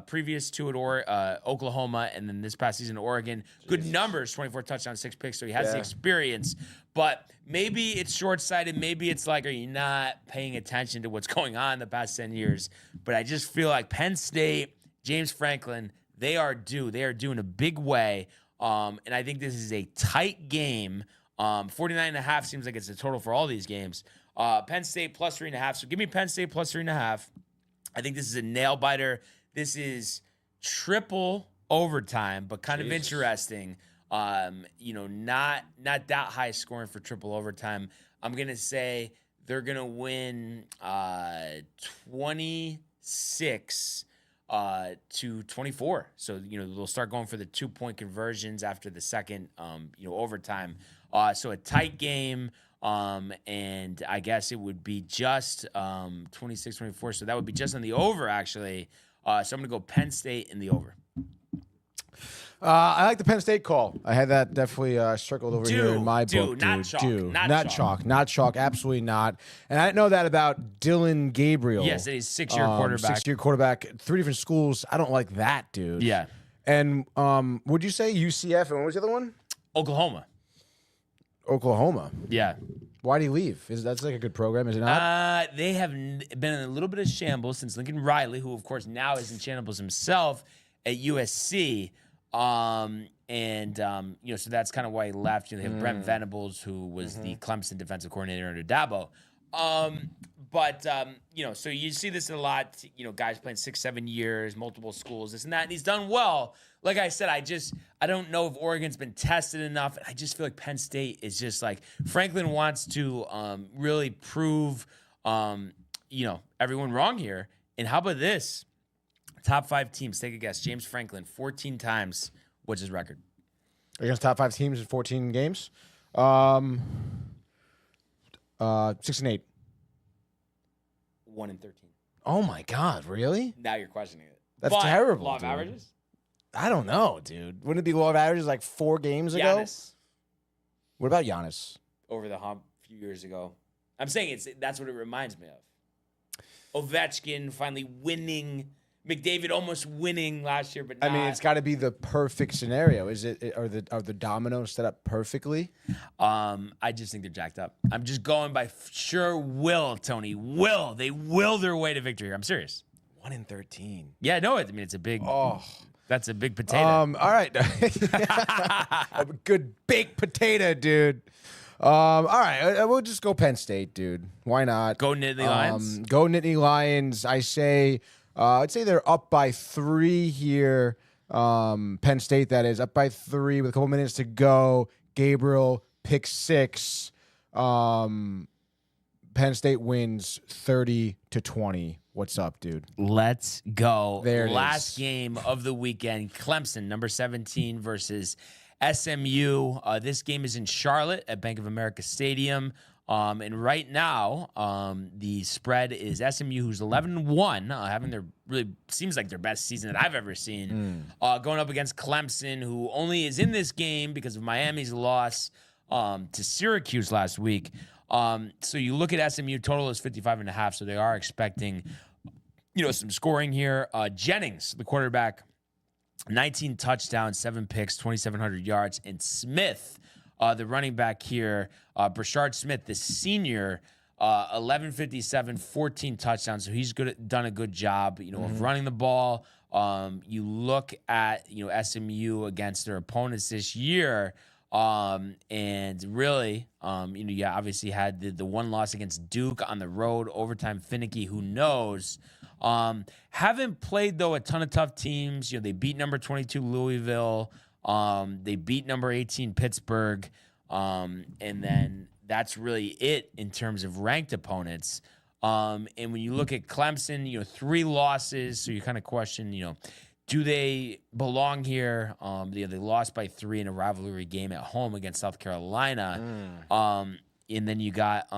Previous 2 at Oklahoma, and then this past season at Oregon. Good numbers, 24 touchdowns, 6 picks, so he has the experience. But maybe it's short-sighted. Maybe it's like, are you not paying attention to what's going on in the past 10 years? But I just feel like Penn State, James Franklin, they are due. They are due in a big way. And I think this is a tight game. 49.5 seems like it's a total for all these games. Penn State plus 3.5. So give me Penn State plus 3.5. I think this is a nail-biter. This is triple overtime, but kind of interesting. Not that high scoring for triple overtime. I'm going to say they're going to win 26 to 24. So, they'll start going for the 2-point conversions after the second, overtime. So a tight game. And I guess it would be just 26-24. So that would be just on the over, actually. So I'm going to go Penn State in the over. I like the Penn State call. I had that definitely circled over here in my book. Not chalk. Not chalk. Absolutely not. And I didn't know that about Dylan Gabriel. Yes, he's 6-year quarterback. 6-year quarterback. 3 different schools. I don't like that, dude. Yeah. And would you say UCF? And what was the other one? Oklahoma. Yeah. Why did he leave? That's like a good program, is it not? They have been in a little bit of shambles since Lincoln Riley, who of course now is in shambles himself at USC. So that's kind of why he left. They have Brent Venables, who was the Clemson defensive coordinator under Dabo. So you see this a lot, guys playing 6-7 years, multiple schools, this and that, and he's done well. Like I said, I don't know if Oregon's been tested enough. I just feel like Penn State is just like Franklin wants to really prove, everyone wrong here. And how about this? Top 5 teams, take a guess. James Franklin, 14 times. What's his record? Against top 5 teams in 14 games? 6-8. 1-13. Oh my God, really? Now you're questioning it. That's terrible. Law of dude. averages? I don't know, dude. Wouldn't it be law of averages like 4 games ago? Giannis. What about Giannis? Over the hump a few years ago. I'm saying that's what it reminds me of. Ovechkin finally winning. McDavid almost winning last year, but not. I mean, it's got to be the perfect scenario. Are the dominoes set up perfectly? I just think they're jacked up. I'm just going by sure will, Tony. They will their way to victory. I'm serious. 1-13. Yeah, no, it's a big. Oh. That's a big potato. All right. A good baked potato, dude. All right. We'll just go Penn State, dude. Why not? Go Nittany Lions. Go Nittany Lions. I'd say they're up by 3 here. Penn State, that is, up by 3 with a couple minutes to go. Gabriel, pick 6. Penn State wins 30-20. What's up, dude? Let's go. There it Last is. game of the weekend. Clemson, number 17 versus SMU. This game is in Charlotte at Bank of America Stadium. And right now, the spread is SMU, who's 11-1, having their really seems like their best season that I've ever seen, going up against Clemson, who only is in this game because of Miami's loss to Syracuse last week. So you look at SMU, total is 55.5, so they are expecting, some scoring here. Jennings, the quarterback, 19 touchdowns, 7 picks, 2,700 yards, and Smith, the running back here, Brashard Smith, the senior, 1157, 14 touchdowns. So he's done a good job, of running the ball. You look at, SMU against their opponents this year, and really, you obviously had the one loss against Duke on the road, overtime finicky, who knows. Haven't played, though, a ton of tough teams. They beat number 22 Louisville. They beat number 18 Pittsburgh. And then that's really it in terms of ranked opponents. And when you look at Clemson, 3 losses, so you kind of question, do they belong here? They lost by 3 in a rivalry game at home against South Carolina. And then you got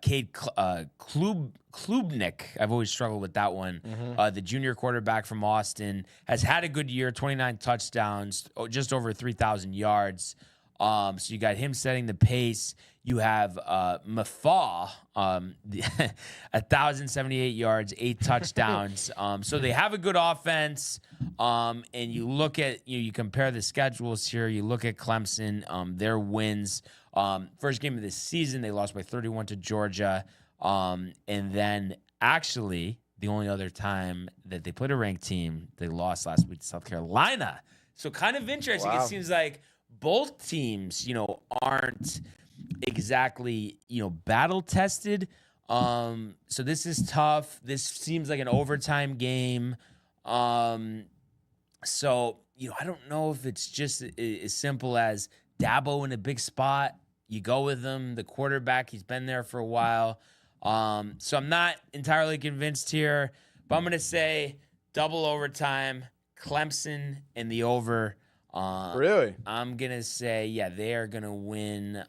Cade Klubnik. I've always struggled with that one. The junior quarterback from Austin has had a good year, 29 touchdowns, just over 3,000 yards. So you got him setting the pace. You have Mafaw, 1,078 yards, 8 touchdowns. So they have a good offense. And you look at, you compare the schedules here. You look at Clemson, their wins. First game of the season, they lost by 31 to Georgia. And then actually, the only other time that they played a ranked team, they lost last week to South Carolina. So kind of interesting. Wow. It seems like both teams, aren't exactly, battle tested. So this is tough. This seems like an overtime game. So, I don't know if it's just as simple as Dabo in a big spot. You go with him, the quarterback, he's been there for a while. So I'm not entirely convinced here, but I'm going to say double overtime, Clemson and the over. Really? I'm going to say, they are going to win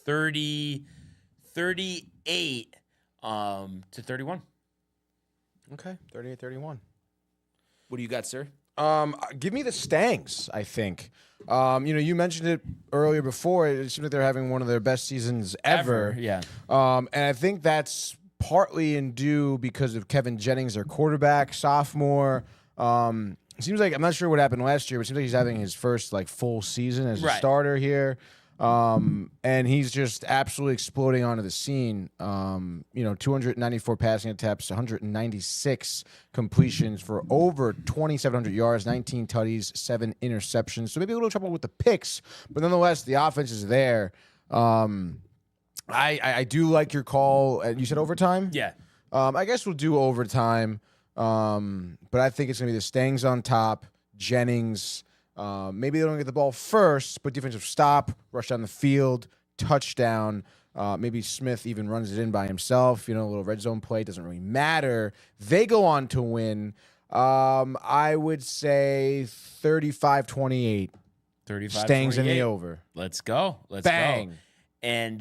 38 to 31. Okay, 38-31. What do you got, sir? Give me the Stangs, I think. You mentioned it earlier before. It seems like they're having one of their best seasons ever. Yeah. And I think that's partly in due because of Kevin Jennings, their quarterback, sophomore. It seems like, I'm not sure what happened last year, but it seems like he's having his first full season as a starter here. And he's just absolutely exploding onto the scene. 294 passing attempts, 196 completions for over 2,700 yards, 19 tutties, 7 interceptions. So maybe a little trouble with the picks, but nonetheless, the offense is there. I do like your call. You said overtime? Yeah. I guess we'll do overtime. But I think it's going to be the Stangs on top, Jennings. Maybe they don't get the ball first, but defensive stop, rush down the field, touchdown. Maybe Smith even runs it in by himself. A little red zone play. Doesn't really matter. They go on to win. I would say 35-28. 35 Stangs in the over. Let's go. Bang. Go. And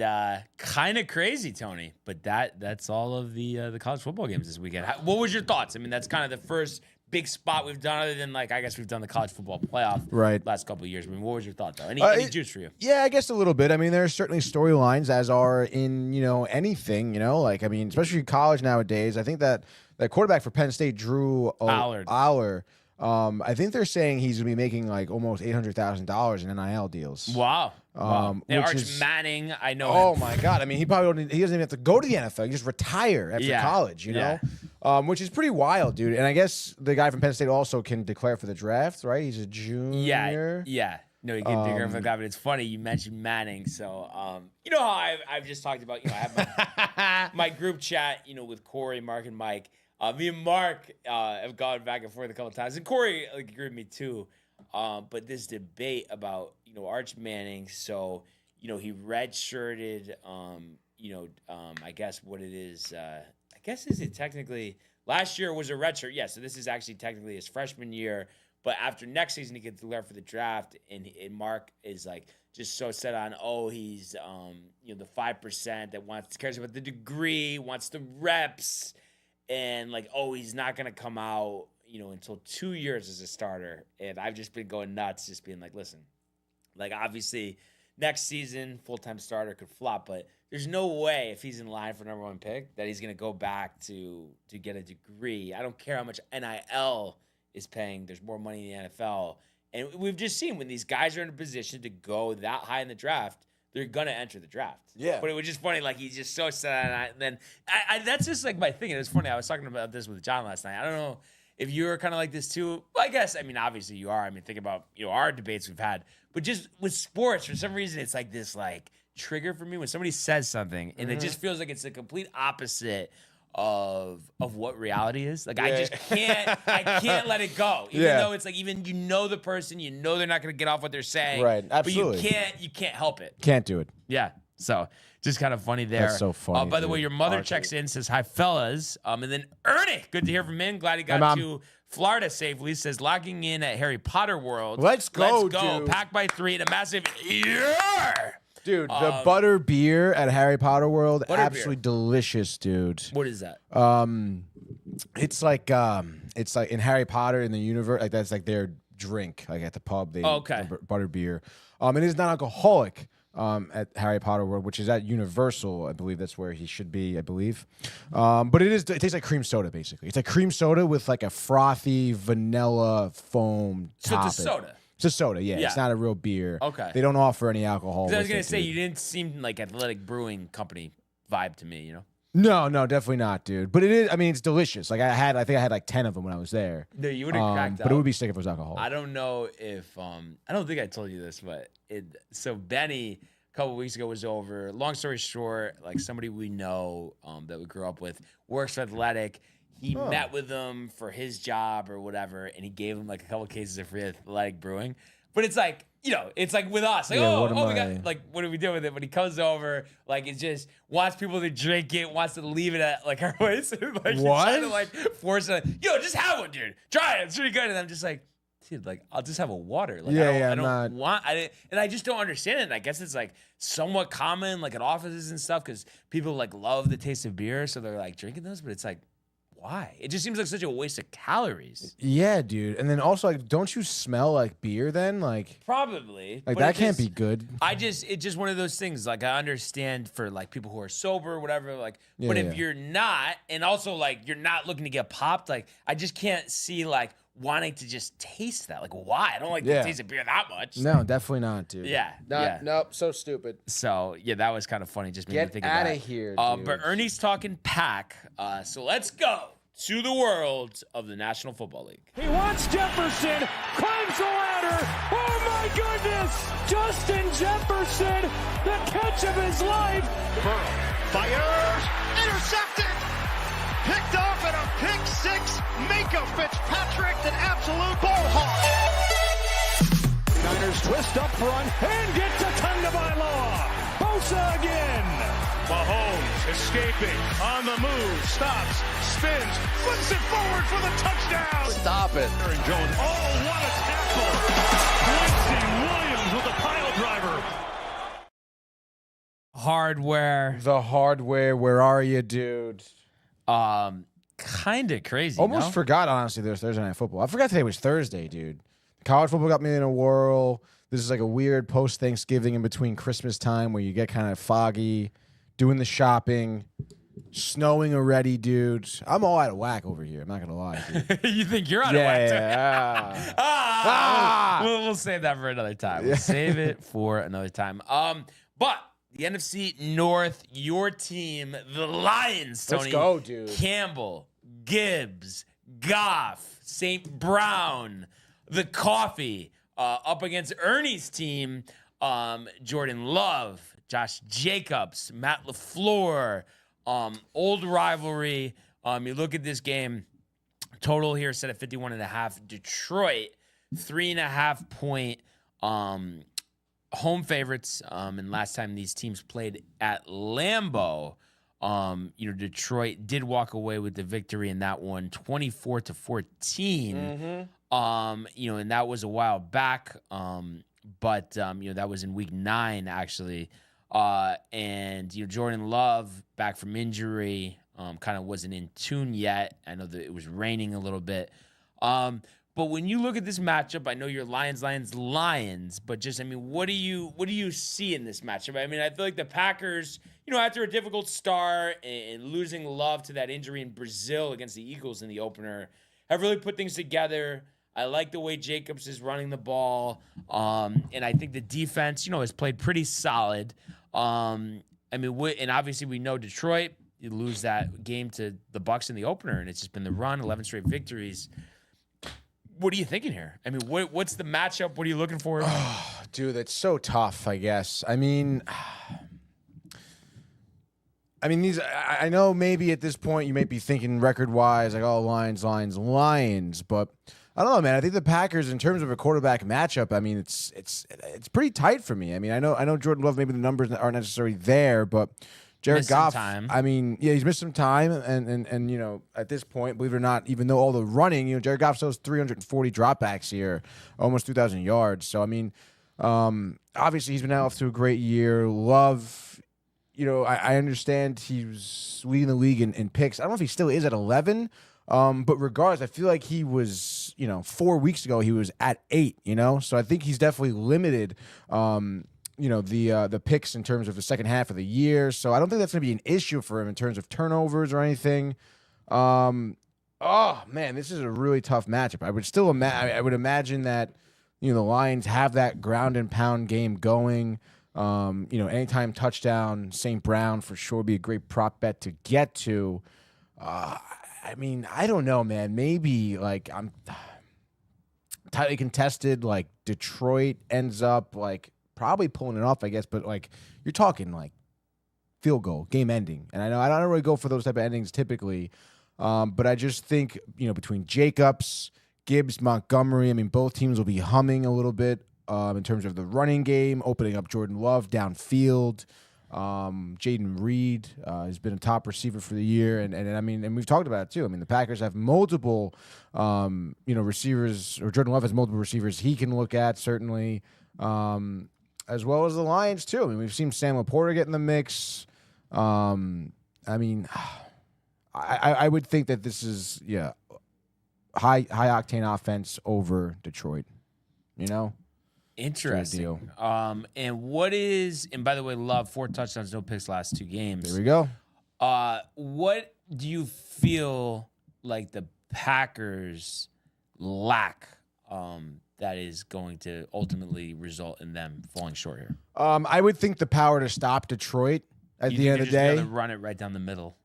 kind of crazy, Tony, but that's all of the college football games this weekend. What was your thoughts? I mean, that's kind of the first big spot we've done, other than I guess we've done the college football playoff last couple of years. I mean, what was your thought though? Any juice for you? Yeah, I guess a little bit. I mean, there are certainly storylines, as are in anything. Especially college nowadays. I think that quarterback for Penn State, Drew Aller. I think they're saying he's gonna be making almost $800,000 in NIL deals. Wow. And Arch Manning, I know. Oh my God! I mean, he doesn't even have to go to the NFL. He just retire after college. Which is pretty wild, dude. And I guess the guy from Penn State also can declare for the draft, right? He's a junior. Yeah. No, he can declare for the guy, but it's funny you mentioned Manning. So, you know how I've just talked about. I have my group chat, with Corey, Mark, and Mike. Me and Mark have gone back and forth a couple times, and Corey agreed with me too. But this debate about Arch Manning, so he redshirted. I guess what it is. I guess is it technically last year was a redshirt. Yeah, so this is actually technically his freshman year. But after next season, he gets declared for the draft, and Mark is just so set on he's the 5% that cares about the degree, wants the reps. And he's not gonna come out, until 2 years as a starter. And I've just been going nuts, just being listen, obviously next season full-time starter could flop, but there's no way if he's in line for #1 pick that he's gonna go back to get a degree. I don't care how much NIL is paying. There's more money in the NFL, and we've just seen when these guys are in a position to go that high in the draft, they're going to enter the draft. Yeah. But it was just funny, he's just so set on it. And then that's just my thing. And it's funny. I was talking about this with John last night. I don't know if you're kind of like this too. Well, I guess, obviously you are. Think about, our debates we've had. But just with sports, for some reason, it's this trigger for me when somebody says something and it just feels like it's the complete opposite of what reality is. Like I just can't let it go. Even though it's like even the person, they're not gonna get off what they're saying. Right, absolutely. But you can't help it. Can't do it. Yeah. So just kind of funny there. That's so funny. By the way, your mother checks in, says hi fellas. And then Ernie, good to hear from him. Glad he got to Florida safely. Says logging in at Harry Potter World. Let's go. Dude. Packed by 3 and a massive yeah. Dude, the butter beer at Harry Potter World, absolutely beer. Delicious, dude. What is that? It's like in Harry Potter in the universe, like that's like their drink, like at the pub. Butter beer. It is non-alcoholic. At Harry Potter World, which is at Universal, I believe that's where he should be. I believe, but it tastes like cream soda basically. It's like cream soda with like a frothy vanilla foam. So it's a soda. It's a soda, yeah. It's not a real beer. Okay. They don't offer any alcohol. I was gonna say you didn't seem like Athletic Brewing Company vibe to me, No, definitely not, dude. But it is. I mean, it's delicious. Like I think I had like 10 of them when I was there. No, you would have cracked out. But it would be sick if it was alcohol. I don't know if I don't think I told you this, but so Benny a couple weeks ago was over. Long story short, like somebody we know that we grew up with works for Athletic. He met with them for his job or whatever, and he gave him like a couple cases of free Athletic Brewing. But it's like, it's like with us. Like, we got, like, what do we do with it? When he comes over, like, it just wants people to drink it, wants to leave it at, like, our place. Like, what? He's trying to, like, force it. Just have one, dude. Try it. It's pretty good. And I'm just like, dude, like, I'll just have a water. Like, and I just don't understand it. And I guess it's, like, somewhat common, like, at offices and stuff, because people, like, love the taste of beer, so they're, like, drinking those. But it's, like, why? It just seems like such a waste of calories. Yeah, dude. And then also, like, don't you smell like beer then? Like, probably. Like, that can't be good. It's just one of those things. Like, I understand for, like, people who are sober or whatever. Like, but if you're not, and also, like, you're not looking to get popped, like, I just can't see, like, wanting to just taste that. Like, why? I don't like the taste of beer that much. No, definitely not, dude. Nope, so stupid. So, yeah, that was kind of funny. Just made me think out about of here, dude. But Ernie's talking pack. So let's go to the world of the National Football League. He wants Jefferson, climbs the ladder. Oh my goodness! Justin Jefferson, the catch of his life. Burrow fires, intercepted, picked off at a pick six. Minka Fitzpatrick, an absolute ball hawk. Niners twist up front and get to Tagovailoa. Bosa again. Mahomes escaping, on the move, stops, spins, flips it forward for the touchdown. Stop it. Aaron Jones, what a tackle. Quincy Williams with a pile driver. Hardware. The hardware. Where are you, dude? Kind of crazy. Almost forgot, honestly, there's Thursday Night Football. I forgot today was Thursday, dude. College football got me in a whirl. This is like a weird post-Thanksgiving in between Christmas time where you get kind of foggy, doing the shopping, snowing already, dude. I'm all out of whack over here. I'm not going to lie, dude. You think you're out of whack? Yeah. We'll save that for another time. We'll save it for another time. But the NFC North, your team, the Lions, Tony. Let's go, dude. Campbell, Gibbs, Goff, St. Brown, the Coffee, up against Ernie's team, Jordan Love, Josh Jacobs, Matt LaFleur, old rivalry. You look at this game, total here set at 51.5. Detroit, 3.5 point home favorites. And last time these teams played at Lambeau, Detroit did walk away with the victory in that one, 24-14. And that was a while back. But that was in week 9, actually. And Jordan Love, back from injury, kind of wasn't in tune yet. I know that it was raining a little bit. But when you look at this matchup, I know you're Lions, but just, what do you see in this matchup? I feel like the Packers, after a difficult start and losing Love to that injury in Brazil against the Eagles in the opener, have really put things together. I like the way Jacobs is running the ball. And I think the defense, has played pretty solid. And obviously we know Detroit, you lose that game to the Bucs in the opener, and it's just been the run, 11 straight victories. What are you thinking here? What's the matchup? What are you looking for? Dude, that's so tough, I guess. I mean, I know maybe at this point you might be thinking record-wise, like, oh, Lions, but I don't know, man. I think the Packers, in terms of a quarterback matchup, I mean, it's pretty tight for me. I mean, I know Jordan Love, maybe the numbers aren't necessarily there, but Jared Goff, I mean, yeah, he's missed some time, and you know, at this point, believe it or not, even though all the running, you know, Jared Goff still has 340 dropbacks here, almost 2,000 yards. So I mean, obviously he's been off to a great year. Love, you know, I understand he was leading the league in picks. I don't know if he still is at 11, but regardless, I feel like he was, you know, 4 weeks ago he was at 8. You know, so I think he's definitely limited. You know, the picks in terms of the second half of the year. So I don't think that's going to be an issue for him in terms of turnovers or anything. Oh, man, this is a really tough matchup. I would still I would imagine that, you know, the Lions have that ground and pound game going. You know, anytime touchdown, St. Brown for sure would be a great prop bet to get to. I mean, I don't know, man. Maybe, like, I'm tightly contested. Like, Detroit ends up, like, probably pulling it off, I guess, but like you're talking like field goal, game ending. And I know I don't really go for those type of endings typically, but I just think, you know, between Jacobs, Gibbs, Montgomery, I mean, both teams will be humming a little bit in terms of the running game, opening up Jordan Love downfield. Jaden Reed has been a top receiver for the year, and I mean, and we've talked about it too. I mean, the Packers have multiple, you know, receivers, or Jordan Love has multiple receivers he can look at certainly. As well as the Lions, too. I mean, we've seen Sam Laporta get in the mix. I mean, I would think that this is, yeah, high-octane offense over Detroit, you know? Interesting. And by the way, Love, 4 touchdowns, no picks last 2 games. There we go. What do you feel like the Packers lack that is going to ultimately result in them falling short here? I would think the power to stop Detroit at the end of the day. Run it right down the middle.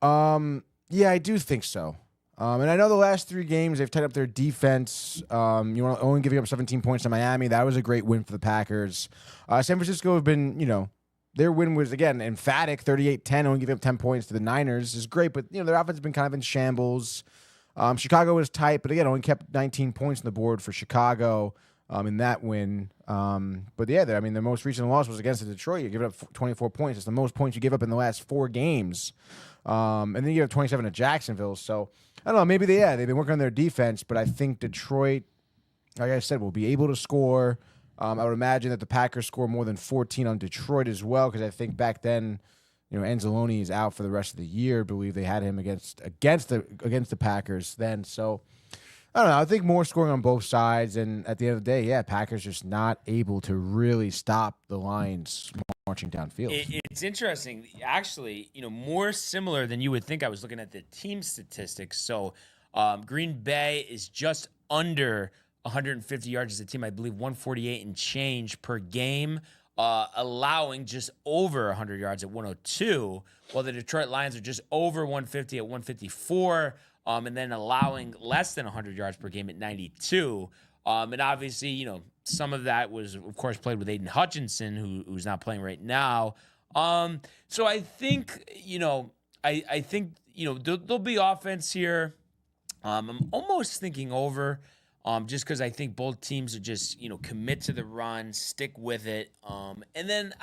Yeah, I do think so. And I know the last 3 games they've tied up their defense. You know, only giving up 17 points to Miami. That was a great win for the Packers. San Francisco have been, you know, their win was, again, emphatic, 38-10, only giving up 10 points to the Niners. Is great, but, you know, their offense has been kind of in shambles. Chicago was tight, but again, only kept 19 points on the board for Chicago in that win. But yeah, I mean, the most recent loss was against Detroit. You give up 24 points. It's the most points you give up in the last 4 games. And then you give up 27 to Jacksonville. So I don't know. Maybe they've been working on their defense, but I think Detroit, like I said, will be able to score. I would imagine that the Packers score more than 14 on Detroit as well, because I think back then, you know, Anzalone is out for the rest of the year. I believe they had him against the Packers then. So I don't know. I think more scoring on both sides, and at the end of the day, yeah, Packers just not able to really stop the Lions marching downfield. It's interesting, actually. You know, more similar than you would think. I was looking at the team statistics. So Green Bay is just under 150 yards as a team. I believe 148 and change per game. Allowing just over 100 yards at 102, while the Detroit Lions are just over 150 at 154, and then allowing less than 100 yards per game at 92. And obviously, you know, some of that was, of course, played with Aiden Hutchinson, who's not playing right now. So I think, you know, I think, you know, there'll be offense here. I'm almost thinking over. Just because I think both teams are just, you know, commit to the run, stick with it. And then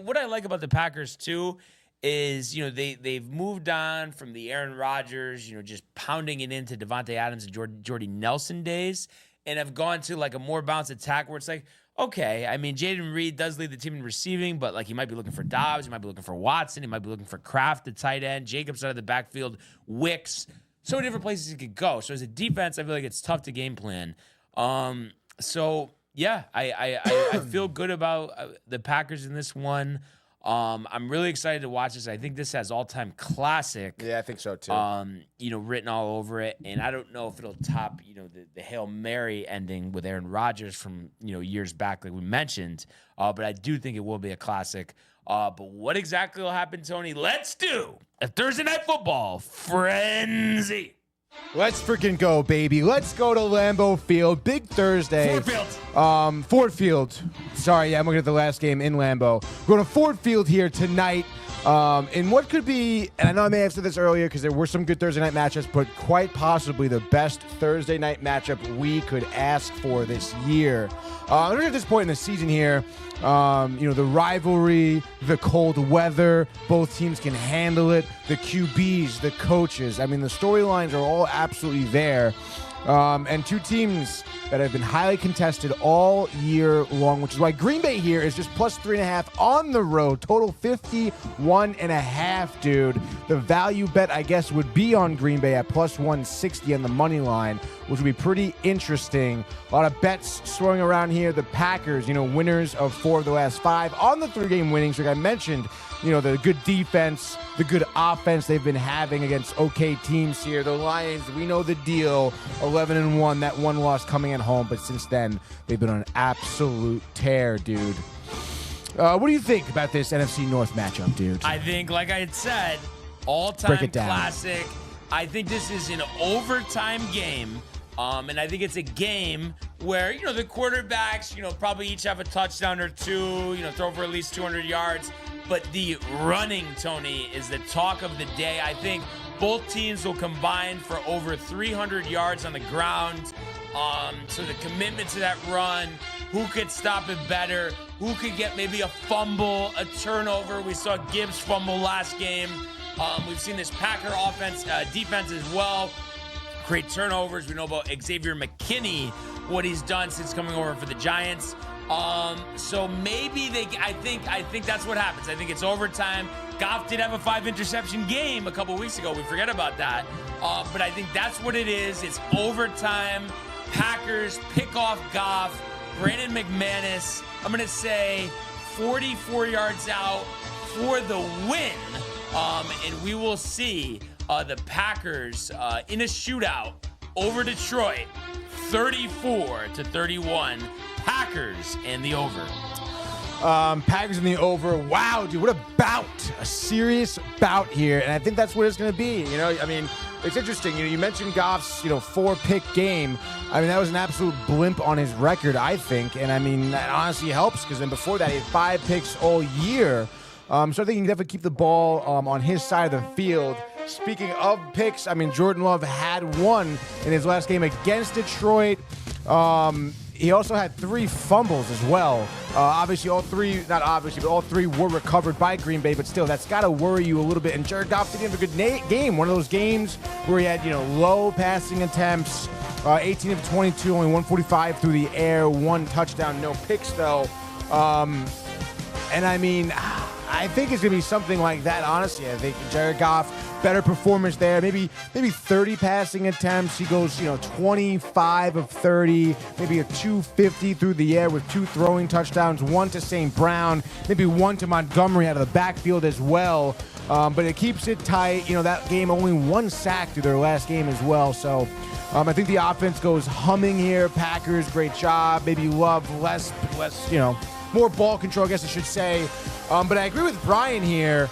what I like about the Packers too is, you know, they've moved on from the Aaron Rodgers, you know, just pounding it into Devontae Adams and Jordy Nelson days, and have gone to like a more balanced attack where it's like, okay, I mean, Jaden Reed does lead the team in receiving, but like he might be looking for Dobbs, he might be looking for Watson, he might be looking for Kraft, the tight end, Jacobs out of the backfield, Wicks. So many different places you could go. So as a defense, I feel like it's tough to game plan. So yeah, I feel good about the Packers in this one. I'm really excited to watch this. I think this has all-time classic. Yeah, I think so too. You know, written all over it, and I don't know if it'll top, you know, the Hail Mary ending with Aaron Rodgers from, you know, years back, like we mentioned. But I do think it will be a classic. But what exactly will happen, Tony? Let's do a Thursday Night Football frenzy. Let's freaking go, baby. Let's go to Lambeau Field. Big Thursday. Ford Field. Ford Field. Sorry, yeah, I'm looking at the last game in Lambeau. We're going to Ford Field here tonight. In what could be, and I know I may have said this earlier because there were some good Thursday night matchups, but quite possibly the best Thursday night matchup we could ask for this year. At this point in the season here, the rivalry, the cold weather, both teams can handle it. The QBs, the coaches, the storylines are all absolutely there. And two teams that have been highly contested all year long, which is why Green Bay here is just plus 3.5 on the road. Total 51.5, dude. The value bet, I guess, would be on Green Bay at plus 160 on the money line, which would be pretty interesting. A lot of bets swirling around here. The Packers, winners of 4 of the last 5 on the 3-game winning streak. I mentioned, the good defense, the good offense they've been having against okay teams here. The Lions, we know the deal, 11-1, that one loss coming at home, but since then, they've been on an absolute tear, dude. What do you think about this NFC North matchup, dude? I think, like I had said, all-time classic. I think this is an overtime game. And I think it's a game where, the quarterbacks, probably each have a touchdown or two, throw for at least 200 yards. But the running, Tony, is the talk of the day. I think both teams will combine for over 300 yards on the ground. So the commitment to that run, who could stop it better, who could get maybe a fumble, a turnover. We saw Gibbs fumble last game. We've seen this Packer defense as well create turnovers. We know about Xavier McKinney, what he's done since coming over for the Giants. So maybe I think that's what happens. I think it's overtime. Goff did have a 5-interception game a couple weeks ago. We forget about that. But I think that's what it is. It's overtime. Packers pick off Goff. Brandon McManus, I'm going to say 44 yards out for the win. And we will see the Packers in a shootout over Detroit, 34-31. Packers and the over. Packers in the over. Wow, dude, what a bout. A serious bout here. And I think that's what it's going to be. It's interesting. You mentioned Goff's, 4-pick game. That was an absolute blimp on his record, I think. And, that honestly helps because then before that, he had 5 picks all year. So I think he can definitely keep the ball on his side of the field. Speaking of picks, Jordan Love had one in his last game against Detroit. He also had 3 fumbles as well. Obviously, all 3 were recovered by Green Bay, but still, that's got to worry you a little bit. And Jared Goff did have a good game. One of those games where he had, low passing attempts, 18 of 22, only 145 through the air, 1 touchdown, no picks, though. I think it's going to be something like that, honestly. I think Jared Goff, better performance there. Maybe 30 passing attempts. He goes, 25 of 30, maybe a 250 through the air with 2 throwing touchdowns, 1 to St. Brown, maybe 1 to Montgomery out of the backfield as well. But it keeps it tight. That game, only 1 sack through their last game as well. So I think the offense goes humming here. Packers, great job. Maybe Love, less, more ball control, I guess I should say. But I agree with Brian here,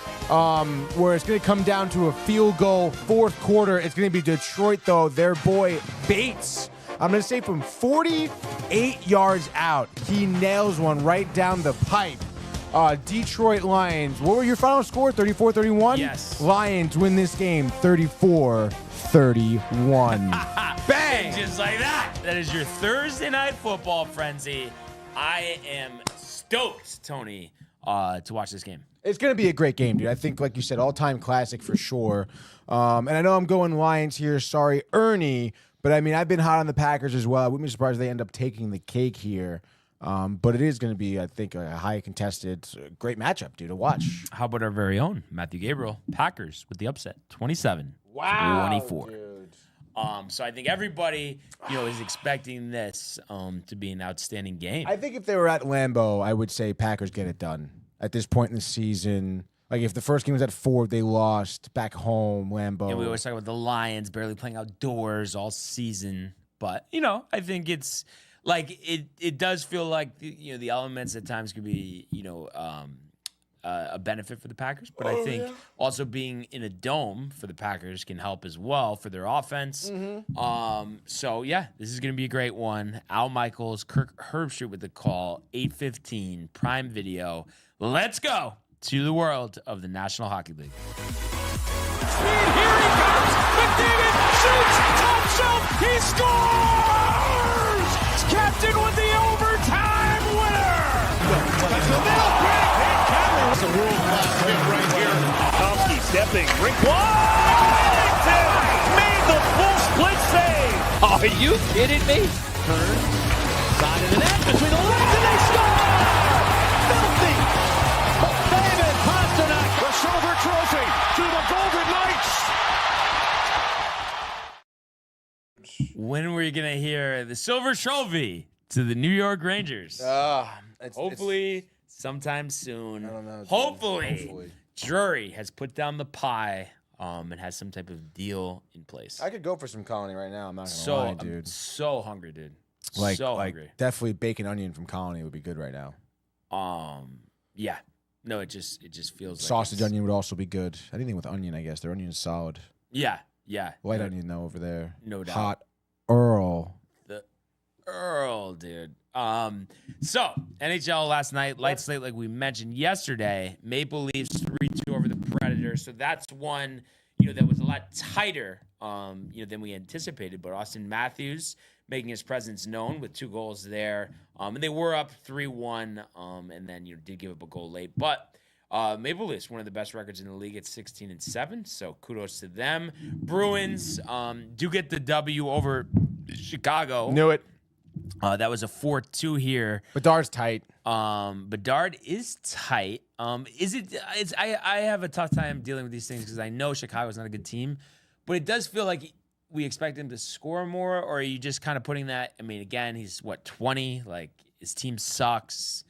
where it's going to come down to a field goal, 4th quarter. It's going to be Detroit, though. Their boy Bates, I'm going to say from 48 yards out, he nails one right down the pipe. Detroit Lions, what were your final score, 34-31? Yes. Lions win this game 34-31. Bang! Just like that. That is your Thursday night football frenzy. I am stoked, Tony, to watch this game. It's going to be a great game, dude. I think, like you said, all-time classic for sure. And I know I'm going Lions here. Sorry, Ernie. But, I've been hot on the Packers as well. I wouldn't be surprised if they end up taking the cake here. But it is going to be, I think, a high contested, great matchup, dude, to watch. How about our very own Matthew Gabriel? Packers with the upset, 27-24. Dude. So I think everybody, is expecting this to be an outstanding game. I think if they were at Lambeau, I would say Packers get it done at this point in the season. Like if the first game was at 4, they lost back home, Lambeau. Yeah, we always talk about the Lions barely playing outdoors all season, but I think it's like it does feel like the elements at times could be a benefit for the Packers. But I think also being in a dome for the Packers can help as well for their offense. So, yeah, this is going to be a great one. Al Michaels, Kirk Herbstreit with the call, 8:15, Prime Video. Let's go to the world of the National Hockey League. Here he comes. McDavid shoots. Top shelf. He scores. Captain with the overtime winner. That's the middle break. It's a world-class hit right here. Tomsky stepping. Rink Washington made the full split save. Are you kidding me? Turn. Side of the net. Between the legs and they score. Filthy. David Pastrnak. The silver trophy to the Golden Knights. When were you going to hear the Silver Trophy to the New York Rangers? Hopefully, sometime soon. I don't know, dude. Hopefully, Drury has put down the pie and has some type of deal in place. I could go for some Colony right now. I'm not gonna lie, dude. I'm so hungry, dude. Like, so hungry. definitely bacon onion from Colony would be good right now. Yeah. No, it just feels like Sausage onion would also be good. Anything with onion, I guess. Their onion is solid. Yeah. White onion though over there. No doubt. Hot Earl. The Earl, dude. So NHL last night, light slate like we mentioned yesterday. Maple Leafs 3-2 over the Predators. So that's one, that was a lot tighter, than we anticipated. But Austin Matthews making his presence known with 2 goals there. And they were up 3-1, and then did give up a goal late. But Maple Leafs, one of the best records in the league at 16-7. So kudos to them. Bruins do get the W over Chicago. Knew it. That was a 4-2 here. Bedard's tight. Bedard is tight. I have a tough time dealing with these things because I know Chicago's not a good team, but it does feel like we expect him to score more, or are you just kind of putting that? I mean, again, he's 20? Like, his team sucks.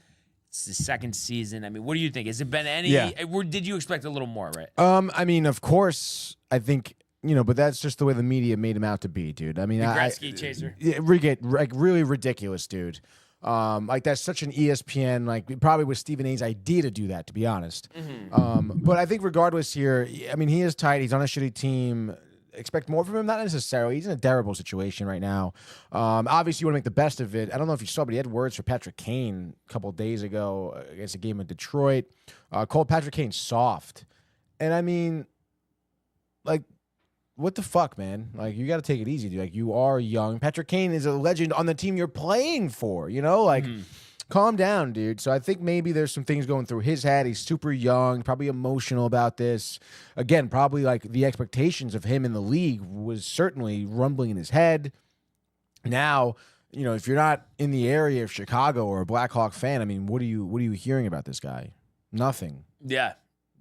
It's the second season. I mean, what do you think? Has it been any? Yeah. Did you expect a little more, right? I mean, of course, I think, but that's just the way the media made him out to be, dude. I mean, The Gretzky chaser. Really ridiculous, dude. Like, that's such an ESPN, like, it probably was Stephen A's idea to do that, to be honest. But I think regardless here, I mean, he is tight. He's on a shitty team. Expect more from him? Not necessarily. He's in a terrible situation right now. Obviously, you want to make the best of it. I don't know if you saw, but he had words for Patrick Kane a couple of days ago against a game in Detroit. Called Patrick Kane soft. And I mean, like, what the fuck, man? Like, you got to take it easy, dude. Like, you are young. Patrick Kane is a legend on the team you're playing for, Like, calm down, dude. So I think maybe there's some things going through his head. He's super young, probably emotional about this. Again, probably like the expectations of him in the league was certainly rumbling in his head. Now, if you're not in the area of Chicago or a Blackhawk fan, I mean, what are you hearing about this guy? Nothing. Yeah.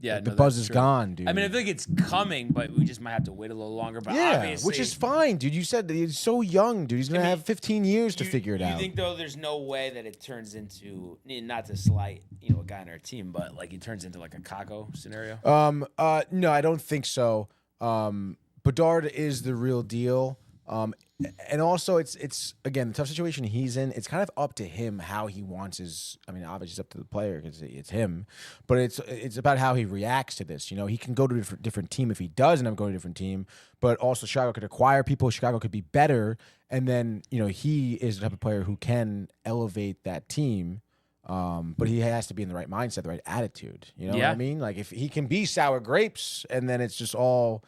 Like, the buzz is gone, dude. I mean, I feel like it's coming, but we just might have to wait a little longer. But yeah, obviously, which is fine, dude. You said that he's so young, dude. He's going to have 15 years to figure it out. You think, though, there's no way that it turns into, not to slight, a guy on our team, but, like, it turns into, like, a Kako scenario? No, I don't think so. Bedard is the real deal. And also, it's again, the tough situation he's in, it's kind of up to him how he wants his, I mean, obviously it's up to the player because it's him, but it's about how he reacts to this. He can go to a different team if he does end up going to a different team, but also Chicago could acquire people, Chicago could be better, and then, he is the type of player who can elevate that team, but he has to be in the right mindset, the right attitude. You know what I mean? Like, if he can be sour grapes, and then it's just all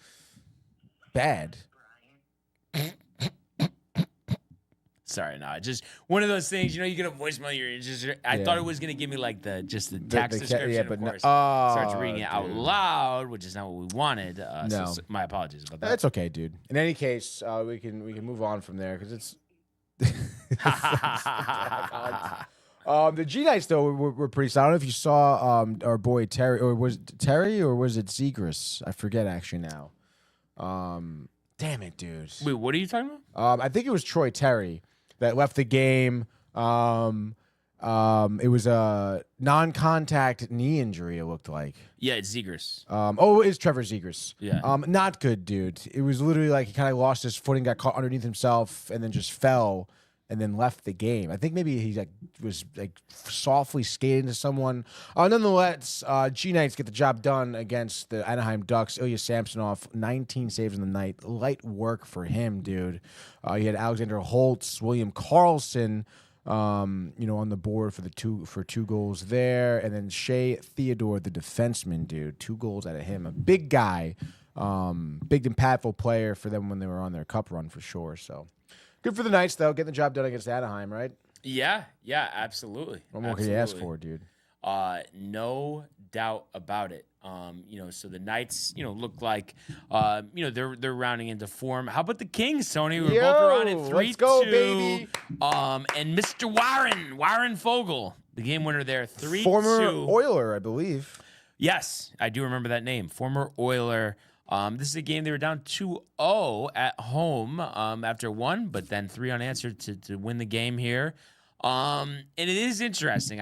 bad. Sorry, no, just one of those things. You get a voicemail. I thought it was gonna give me like the text description. Yeah, of but course, starts reading it out loud, which is not what we wanted. No. So my apologies about that. That's okay, dude. In any case, we can move on from there because it's. The G Knights though were pretty solid. I don't know if you saw our boy Terry, or was it Zegras? I forget actually now. Damn it, dude. Wait, what are you talking about? I think it was Troy Terry that left the game. It was a non-contact knee injury, it looked like. Yeah, it's Zegras. It's Trevor Zegras. Yeah. Not good, dude. It was literally like he kind of lost his footing, got caught underneath himself, and then just fell and then left the game. I think maybe he was softly skating to someone. Nonetheless, G-Knights get the job done against the Anaheim Ducks. Ilya Samsonov, 19 saves in the night. Light work for him, dude. You had Alexander Holtz, William Karlsson, on the board for two goals there, and then Shea Theodore, the defenseman, dude, 2 goals out of him. A big guy, big impactful player for them when they were on their cup run for sure. So good for the Knights though, getting the job done against Anaheim, right? Yeah, absolutely. What more can you ask for, dude? No doubt about it. So the Knights, look like, they're rounding into form. How about the Kings, Tony? We're both around at 3-2. Let's go, baby. And Mr. Warren Fogle, the game winner there, 3-2. Former Oiler, I believe. Yes, I do remember that name. Former Oiler. This is a game they were down 2-0 at home after 1, but then 3 unanswered to win the game here. And it is interesting.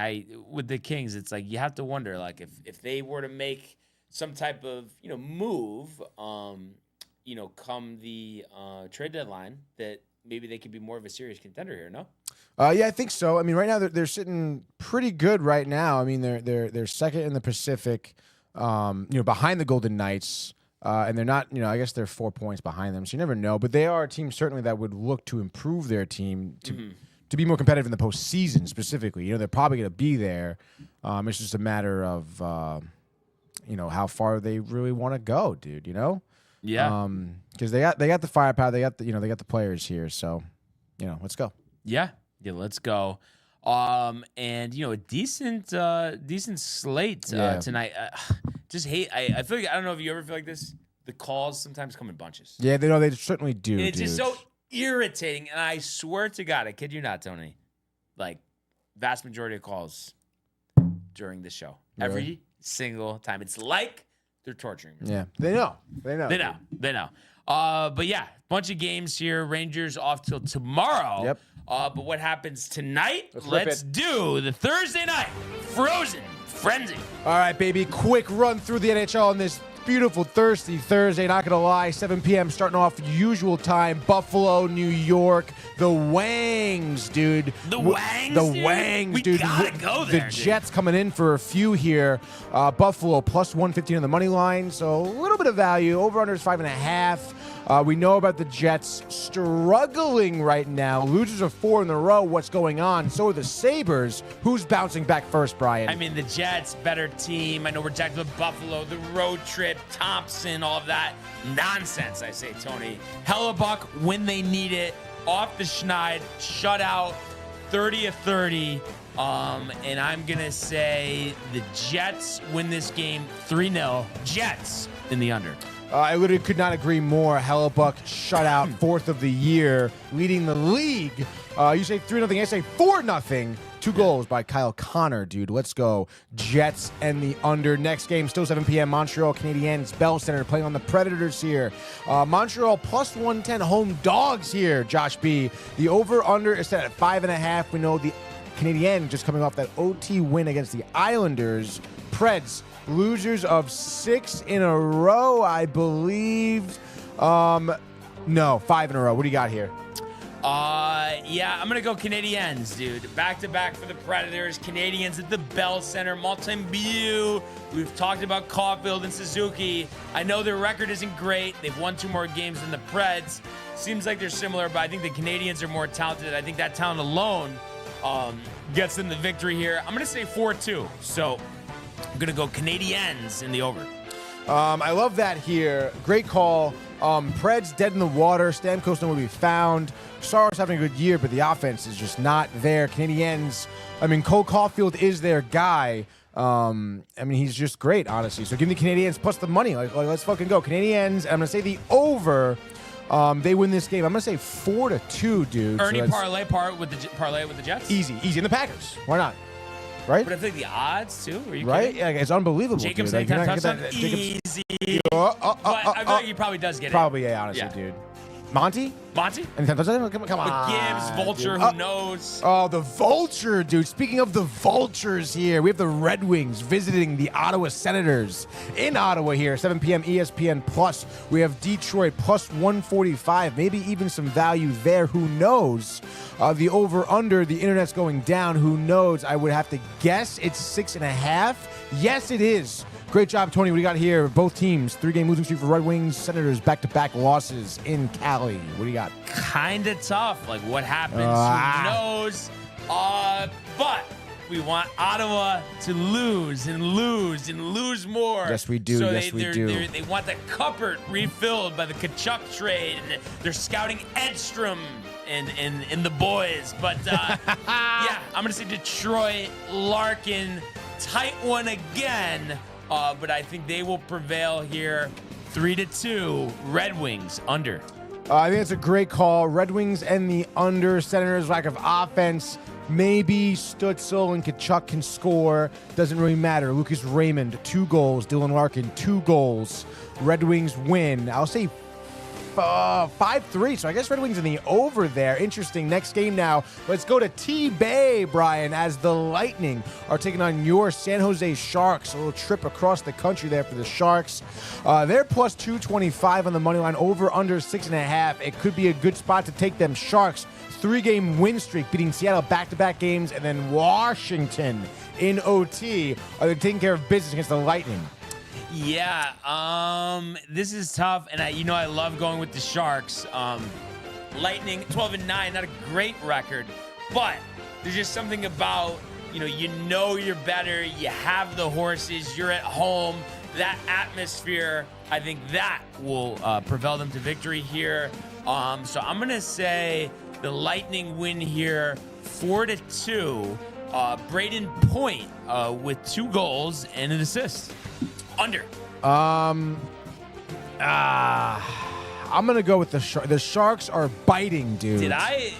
With the Kings, it's like you have to wonder, like if they were to make some type of move, come the trade deadline, that maybe they could be more of a serious contender here. No. Yeah, I think so. I mean, right now they're sitting pretty good right now. I mean, they're second in the Pacific, behind the Golden Knights. And they're not, I guess they're 4 points behind them, so you never know. But they are a team certainly that would look to improve their team to be more competitive in the postseason specifically. They're probably going to be there. It's just a matter of, how far they really want to go, dude. Yeah. Because they got the firepower, they got the players here. So, let's go. Yeah, let's go. And a decent slate tonight. Just hate. I feel like, I don't know if you ever feel like this. The calls sometimes come in bunches. Yeah, they certainly do. And it's just so irritating. And I swear to God, I kid you not, Tony. Like, vast majority of calls during the show, every single time. It's like they're torturing me. Yeah, they know. But yeah, bunch of games here. Rangers off till tomorrow. Yep. But what happens tonight? Let's do the Thursday night Frozen Frenzy. All right, baby. Quick run through the NHL on this beautiful thirsty Thursday. Not going to lie, 7 p.m. starting off usual time. Buffalo, New York. The Wangs, dude. The Wangs, dude. We gotta go there, The Jets coming in for a few here. Buffalo plus 115 on the money line, so a little bit of value. Over-under is 5.5. We know about the Jets struggling right now. Losers of 4 in a row. What's going on? So are the Sabres. Who's bouncing back first, Brian? I mean, the Jets, better team. I know we're jacked with Buffalo, the road trip, Thompson, all of that. Nonsense, I say, Tony. Hellebuck, when they need it, off the schneid, shut out, 30-30. And I'm going to say the Jets win this game 3-0. Jets in the under. I literally could not agree more. Hellebuck shutout, 4th of the year, leading the league. You say 3-0, I say 4-0. 2 goals by Kyle Connor, dude. Let's go. Jets and the under. Next game, still 7 p.m. Montreal Canadiens, Bell Center, playing on the Predators here. Montreal plus 110 home dogs here, Josh B. The over-under is set at 5.5. We know the Canadiens just coming off that OT win against the Islanders. Preds, losers of 6 in a row, I believe. No, 5 in a row. What do you got here? Yeah, I'm gonna go Canadiens, dude. Back-to-back for the Predators. Canadiens at the Bell Center. Montembeault. We've talked about Caulfield and Suzuki. I know their record isn't great. They've won 2 more games than the Preds. Seems like they're similar, but I think the Canadiens are more talented. I think that talent alone gets them the victory here. I'm gonna say 4-2. So I'm gonna go Canadiens in the over. I love that here. Great call. Preds dead in the water. Stamkos nowhere to be found. Saros having a good year, but the offense is just not there. Canadiens, Cole Caulfield is their guy. He's just great, honestly. So give me the Canadiens plus the money. Like let's fucking go. Canadiens, I'm going to say the over. They win this game. I'm going to say 4-2, dude. Ernie parlay with the Jets? Easy. And the Packers. Why not? Right? But I think the odds, too. Are you right? kidding? Yeah, it's unbelievable. Jacobs dude. touchdown. Easy. But I feel like he probably does get it. Probably, yeah, honestly, dude. Monty? Monty? And come on. Gibbs, Vulture, dude. who knows? Oh, the Vulture, dude. Speaking of the Vultures here, we have the Red Wings visiting the Ottawa Senators in Ottawa here, 7 p.m. ESPN Plus. We have Detroit plus 145, maybe even some value there. Who knows? The over-under, the internet's going down. Who knows? I would have to guess it's 6.5. Yes, it is. Great job, Tony. What do you got here? Both teams, 3-game losing streak for Red Wings. Senators back-to-back losses in Cali. What do you got? Kind of tough. Like, what happens? Who knows? But we want Ottawa to lose and lose and lose more. Yes, we do. So Yes, we do. They want the cupboard refilled by the Kachuk trade. And they're scouting Edstrom and the boys. But, yeah, I'm going to say Detroit, Larkin, tight one again. But I think they will prevail here. 3-2, Red Wings under. I think it's a great call. Red Wings and the under. Senators' lack of offense. Maybe Stützle and Kachuk can score. Doesn't really matter. Lucas Raymond, 2 goals. Dylan Larkin, 2 goals. Red Wings win. I'll say 5-3. So I guess Red Wings in the over there. Interesting. Next game now. Let's go to T-Bay, Brian, as the Lightning are taking on your San Jose Sharks. A little trip across the country there for the Sharks. They're plus 225 on the money line. Over under 6.5. It could be a good spot to take them. Sharks, 3-game win streak, beating Seattle back-to-back games, and then Washington in OT. Are they taking care of business against the Lightning? Yeah, this is tough, and I love going with the Sharks. Lightning, 12-9, not a great record, but there's just something about, you're better, you have the horses, you're at home, that atmosphere, I think that will propel them to victory here. So I'm going to say the Lightning win here 4-2. Braden Point with 2 goals and an assist. Under. I'm gonna go with the Sharks are biting, dude. Did I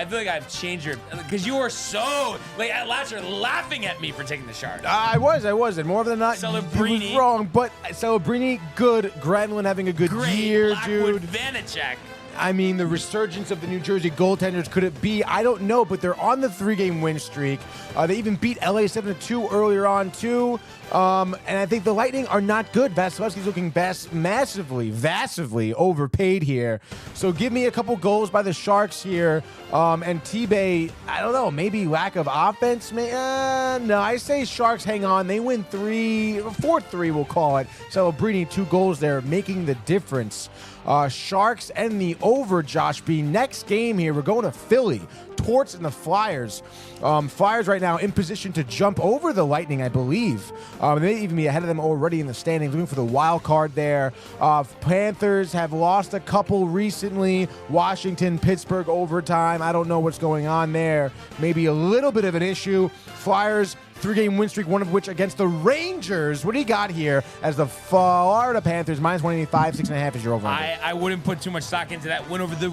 feel like I've changed your, because you were so like at last you're laughing at me for taking the Sharks. I was, and more than not, Celebrini. you was wrong. But Celebrini, good. Granlund having a good year, Blackwood, dude. Vanacek. I mean, the resurgence of the New Jersey goaltenders, could it be? I don't know, but they're on the 3-game win streak. They even beat LA 7-2 earlier on, too. And I think the Lightning are not good. Vasilevsky's looking massively overpaid here. So give me a couple goals by the Sharks here. And T-Bay, I don't know, maybe lack of offense? No, I say Sharks hang on. They win 4-3, we'll call it. Celebrini, 2 goals there, making the difference. Sharks and the over, Josh B. Next game here, we're going to Philly. Torts and the Flyers. Flyers right now in position to jump over the Lightning, I believe. They may even be ahead of them already in the standings, looking for the wild card there. Panthers have lost a couple recently. Washington, Pittsburgh overtime. I don't know what's going on there. Maybe a little bit of an issue. Flyers, 3-game win streak, one of which against the Rangers. What do you got here as the Florida Panthers, minus 185, 6.5 is your over? I wouldn't put too much stock into that win over the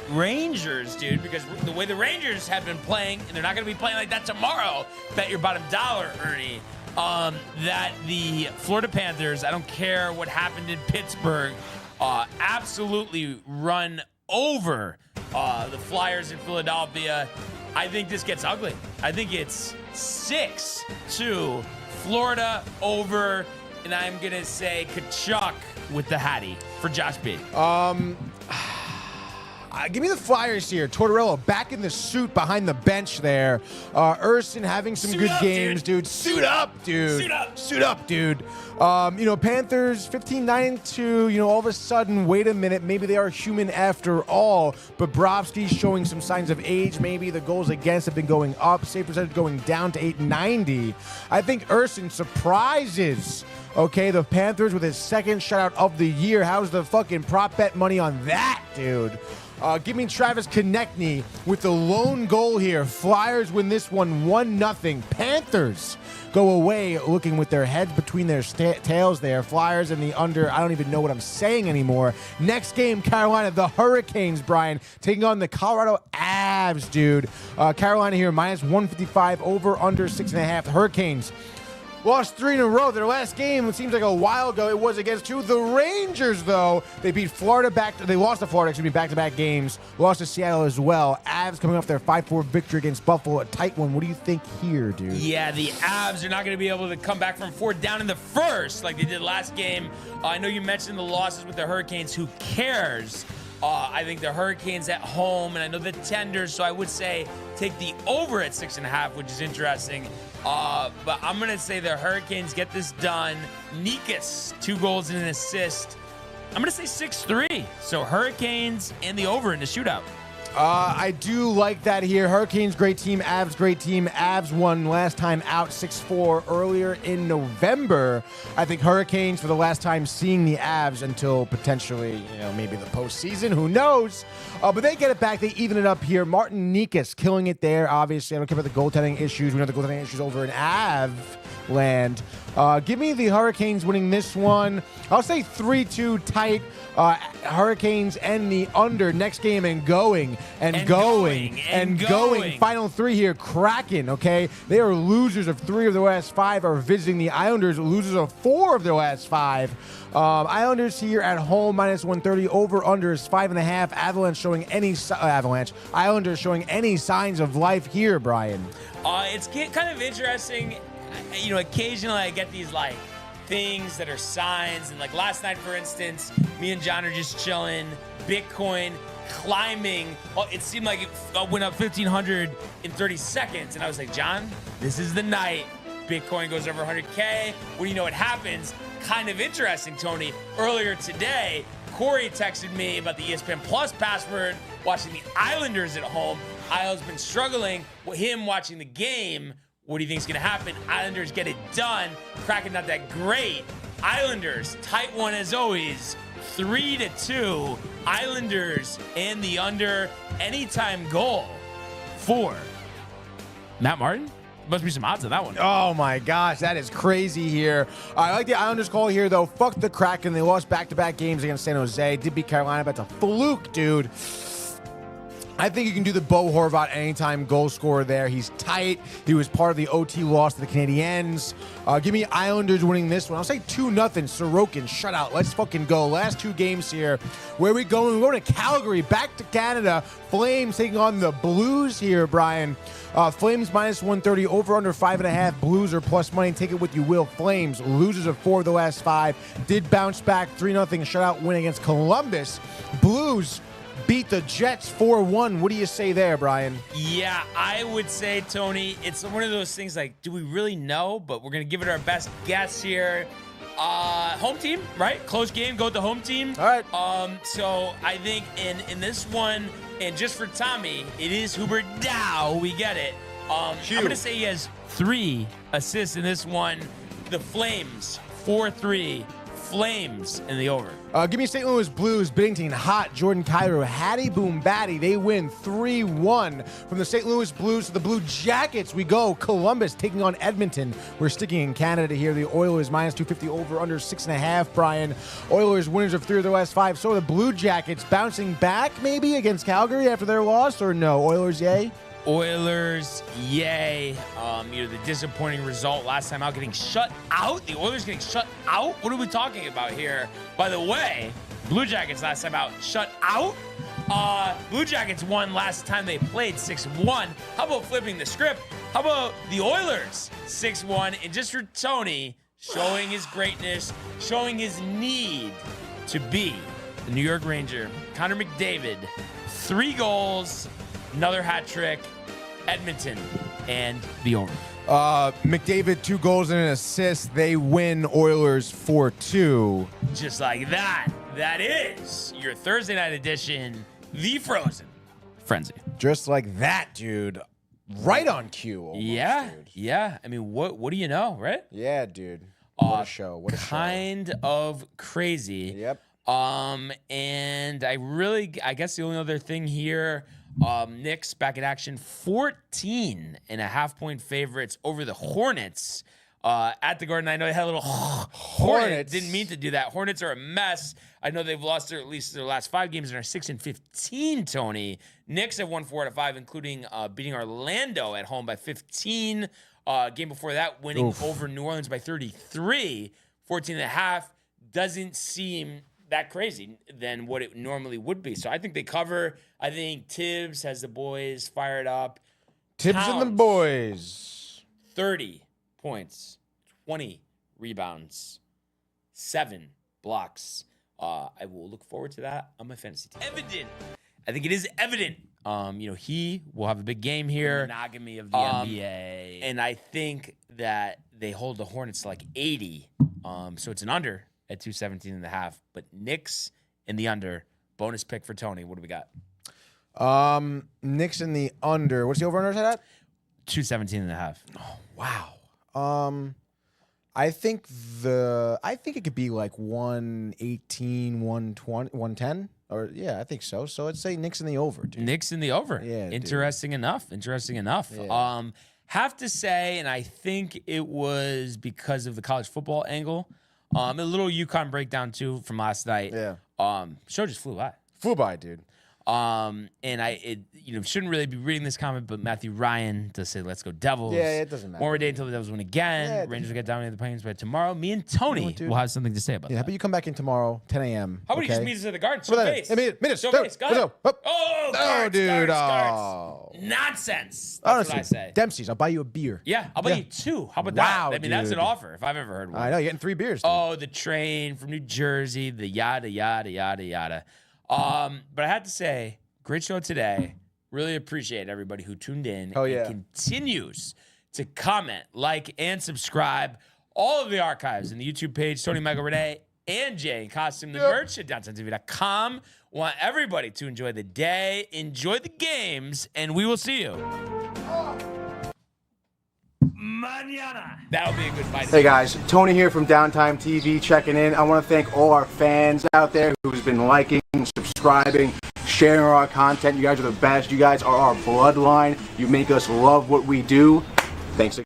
Rangers, dude, because the way the Rangers have been playing, and they're not going to be playing like that tomorrow, bet your bottom dollar, Ernie, that the Florida Panthers, I don't care what happened in Pittsburgh, absolutely run over the Flyers in Philadelphia. I think this gets ugly. I think it's 6-2 Florida over, and I'm going to say Kachuk with the Hattie for Josh B. Give me the Flyers here. Tortorella back in the suit behind the bench there. Urson having some good games, dude. Suit up, dude. Suit up, dude. Panthers 15-9-2. All of a sudden, wait a minute, maybe they are human after all. Bobrovsky's showing some signs of age. Maybe the goals against have been going up. Save percentage going down to 890. I think Urson surprises. Okay, the Panthers with his second shutout of the year. How's the fucking prop bet money on that, dude? Give me Travis Konechny with the lone goal here. Flyers win this one 1-0. Panthers go away looking with their heads between their tails there. Flyers in the under. I don't even know what I'm saying anymore. Next game, Carolina, the Hurricanes, Brian, taking on the Colorado Avs, dude. Carolina here, minus 155, over under 6.5. Hurricanes lost 3 in a row. Their last game, it seems like a while ago, it was against the Rangers, though. They beat Florida they lost to Florida, back-to-back games. Lost to Seattle as well. Avs coming off their 5-4 victory against Buffalo, a tight one. What do you think here, dude? Yeah, the Avs are not going to be able to come back from 4 down in the first like they did last game. I know you mentioned the losses with the Hurricanes. Who cares? I think the Hurricanes at home, and I know the Tenders, so I would say take the over at 6.5, which is interesting. But I'm going to say the Hurricanes get this done. Nikas, 2 goals and an assist. I'm going to say 6-3. So Hurricanes and the over in the shootout. I do like that here. Hurricanes, great team. Avs, great team. Avs won last time out 6-4 earlier in November. I think Hurricanes for the last time seeing the Avs until potentially, maybe the postseason. Who knows? But they get it back. They even it up here. Martin Nikas killing it there. Obviously, I don't care about the goaltending issues. We know the goaltending issues over in Av land. Give me the Hurricanes winning this one. I'll say 3-2 tight. Hurricanes and the under next game and going. Final 3 here. Kraken, okay? They are losers of 3 of their last 5, are visiting the Islanders, losers of 4 of their last 5. Islanders here at home, -130. Over under is 5.5. Islanders showing any signs of life here, Brian. It's kind of interesting. Occasionally I get these things that are signs, and last night, for instance, me and John are just chilling, Bitcoin climbing. It seemed like it went up 1,500 in 30 seconds, and I was like, John, this is the night Bitcoin goes over 100K. What do you know what happens? Kind of interesting, Tony. Earlier today, Corey texted me about the ESPN Plus password, watching the Islanders at home. Islanders been struggling with him watching the game. What do you think is going to happen? Islanders get it done. Kraken not that great. Islanders, tight one as always. 3-2. Islanders and the under. Anytime goal for Matt Martin. Must be some odds on that one. Oh my gosh, that is crazy here. I like the Islanders call here, though. Fuck the Kraken. They lost back-to-back games against San Jose. Did beat Carolina, but it's a fluke, dude. I think you can do the Bo Horvat anytime goal scorer there. He's tight. He was part of the OT loss to the Canadiens. Give me Islanders winning this one. I'll say 2-0. Sorokin, shutout. Let's fucking go. Last 2 games here. Where are we going? We're going to Calgary, back to Canada. Flames taking on the Blues here, Brian. Flames -130, over under 5.5. Blues are plus money. Take it what you will. Flames, losers of 4 of the last 5. Did bounce back 3-0 shutout win against Columbus. Blues beat the Jets 4-1. What do you say there, Brian? Yeah, I would say, Tony, it's one of those things do we really know? But we're going to give it our best guess here. Home team, right? Close game, go with the home team. All right. So I think in this one, and just for Tommy, it is Hubert Dow. We get it. I'm going to say he has 3 assists in this one. The Flames, 4-3. Flames in the over. Give me St. Louis Blues, Binnington, hot, Jordan Kyrou, Hattie Boom Batty. They win 3-1. From the St. Louis Blues to the Blue Jackets, we go. Columbus taking on Edmonton. We're sticking in Canada here. The Oilers -250, over under 6.5, Brian. Oilers winners of 3 of their last 5. So are the Blue Jackets bouncing back maybe against Calgary after their loss, or no? Oilers, yay? Oilers, yay. The disappointing result last time out, getting shut out. The Oilers getting shut out? What are we talking about here? By the way, Blue Jackets last time out, shut out? Blue Jackets won last time they played 6-1. How about flipping the script? How about the Oilers 6-1? And just for Tony, showing his greatness, showing his need to be the New York Ranger, Connor McDavid, 3 goals, another hat trick, Edmonton, and the over. McDavid, 2 goals and an assist. They win Oilers 4-2. Just like that. That is your Thursday night edition, The Frozen Frenzy. Just like that, dude. Right on cue. Almost, dude. Yeah. I mean, what do you know, right? Yeah, dude. What a show. What a kind of crazy. Yep. And I guess the only other thing here, Knicks back in action, 14.5-point favorites over the Hornets at the Garden. I know they had a little Hornets. Didn't mean to do that. Hornets are a mess. I know they've lost at least their last 5 games and are 6-15, Tony. Knicks have won 4 out of 5, including beating Orlando at home by 15. Game before that, winning over New Orleans by 33, 14.5 doesn't seem that crazy than what it normally would be. So I think they cover. I think Tibbs has the boys fired up. Tibbs and the boys. 30 points, 20 rebounds, 7 blocks. I will look forward to that on my fantasy team. Evident. I think it is evident. He will have a big game here. Monogamy of the NBA. And I think that they hold the Hornets to like 80. So it's an under at 217.5. But Knicks in the under. Bonus pick for Tony. What do we got? Knicks in the under. What's the over-under at? 217.5. Oh, wow. I think it could be like 118, 120, 110. Or yeah, I think so. So let's say Knicks in the over, dude. Knicks in the over. Yeah. Interesting enough. Yeah. Have to say, and I think it was because of the college football angle. A little UConn breakdown too from last night. Yeah. Show just flew by. Flew by, dude. And shouldn't really be reading this comment, but Matthew Ryan does say, "Let's go Devils." Yeah, it doesn't matter. One more day until the Devils win again. Yeah, Rangers will get dominated the Plains, but tomorrow, me and Tony will have something to say about Yeah, that. how about you come back in tomorrow, 10 a.m. How about you just meet us at the Garden? Show face. Hey, meet us. Show Dude, face. Go what's ahead. up? Oh, dude. Guards. Nonsense. That's Honestly, what I say. Dempsey's. I'll buy you a beer. Yeah, I'll buy you 2. How about Wow, that? I mean, that's an dude. offer if I've ever heard one. I know, you're getting 3 beers, dude. Oh, the train from New Jersey, the yada, yada, yada, yada. But I had to say, great show today. Really appreciate everybody who tuned in yeah. and continues to comment, like, and subscribe. All of the archives in the YouTube page, Tony Michael Renee and Jay in Costume, the merch at downtowntv.com. Want everybody to enjoy the day, enjoy the games, and we will see you. Mañana. That'll be a good fight. Hey guys, Tony here from Downtime TV checking in. I want to thank all our fans out there who's been liking, subscribing, sharing our content. You guys are the best. You guys are our bloodline. You make us love what we do. Thanks again.